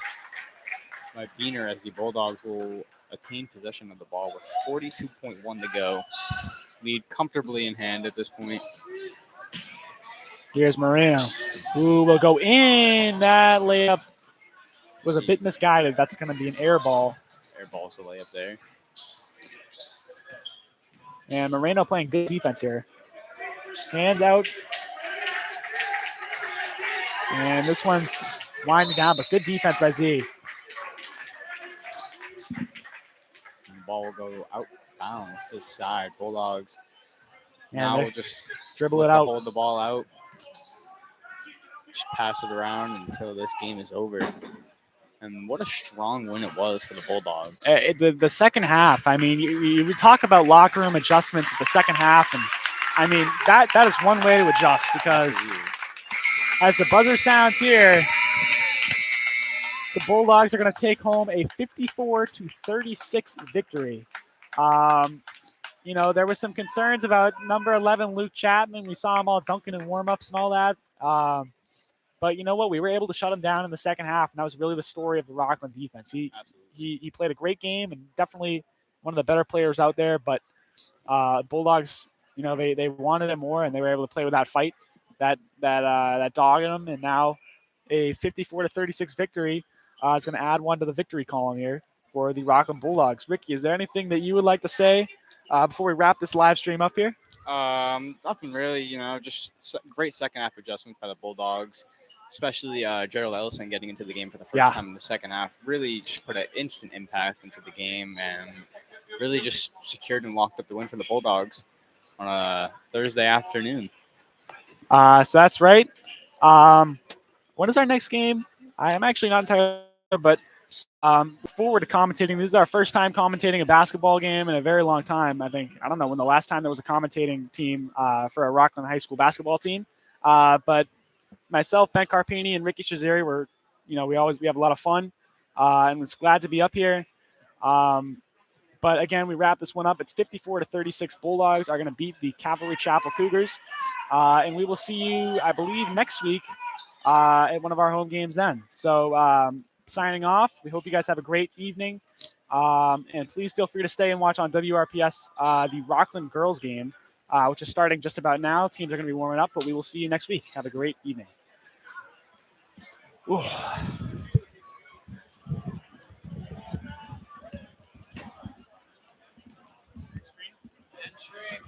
Speaker 1: by Beener as the Bulldogs will attain possession of the ball with 42.1 to go. Lead comfortably in hand at this point.
Speaker 2: Here's Moreno, who will go in. That layup was a bit misguided. That's going to be an air ball.
Speaker 1: Air ball's the layup there.
Speaker 2: And Moreno playing good defense here. Hands out. And this one's winding down, but good defense by Z.
Speaker 1: And the ball will go out bounds to the side. Bulldogs now will just
Speaker 2: dribble it out.
Speaker 1: Hold the ball out. Just pass it around until this game is over. And what a strong win it was for the Bulldogs.
Speaker 2: The second half, I mean, you talk about locker room adjustments at the second half, and I mean, that is one way to adjust because as the buzzer sounds here, the Bulldogs are going to take home a 54-36 victory. You know, there was some concerns about number 11, Luke Chapman. We saw him all dunking in warmups and all that. But you know what? We were able to shut him down in the second half, and that was really the story of the Rockland defense. He played a great game and definitely one of the better players out there. But Bulldogs, you know, they wanted it more, and they were able to play with that fight, that dog in them. And now a 54-36 victory is going to add one to the victory column here for the Rockland Bulldogs. Ricky, is there anything that you would like to say before we wrap this live stream up here?
Speaker 1: Nothing really, you know, just great second half adjustment by the Bulldogs, especially Gerald Ellison getting into the game for the first time in the second half. Really just put an instant impact into the game and really just secured and locked up the win for the Bulldogs on a Thursday afternoon.
Speaker 2: So that's right. When is our next game? I am actually not entirely sure, but forward to commentating. This is our first time commentating a basketball game in a very long time. I don't know when the last time there was a commentating team for a Rockland High School basketball team. But myself, Ben Carpine, and Ricky Struzziery were, you know, we have a lot of fun, and was glad to be up here. But again, we wrap this one up. It's 54-36. Bulldogs are going to beat the Calvary Chapel Cougars, and we will see you, I believe, next week at one of our home games then. So signing off. We hope you guys have a great evening, and please feel free to stay and watch on WRPS the Rockland girls game, which is starting just about now. Teams are going to be warming up, but we will see you next week. Have a great evening. Ooh.
Speaker 3: Entry.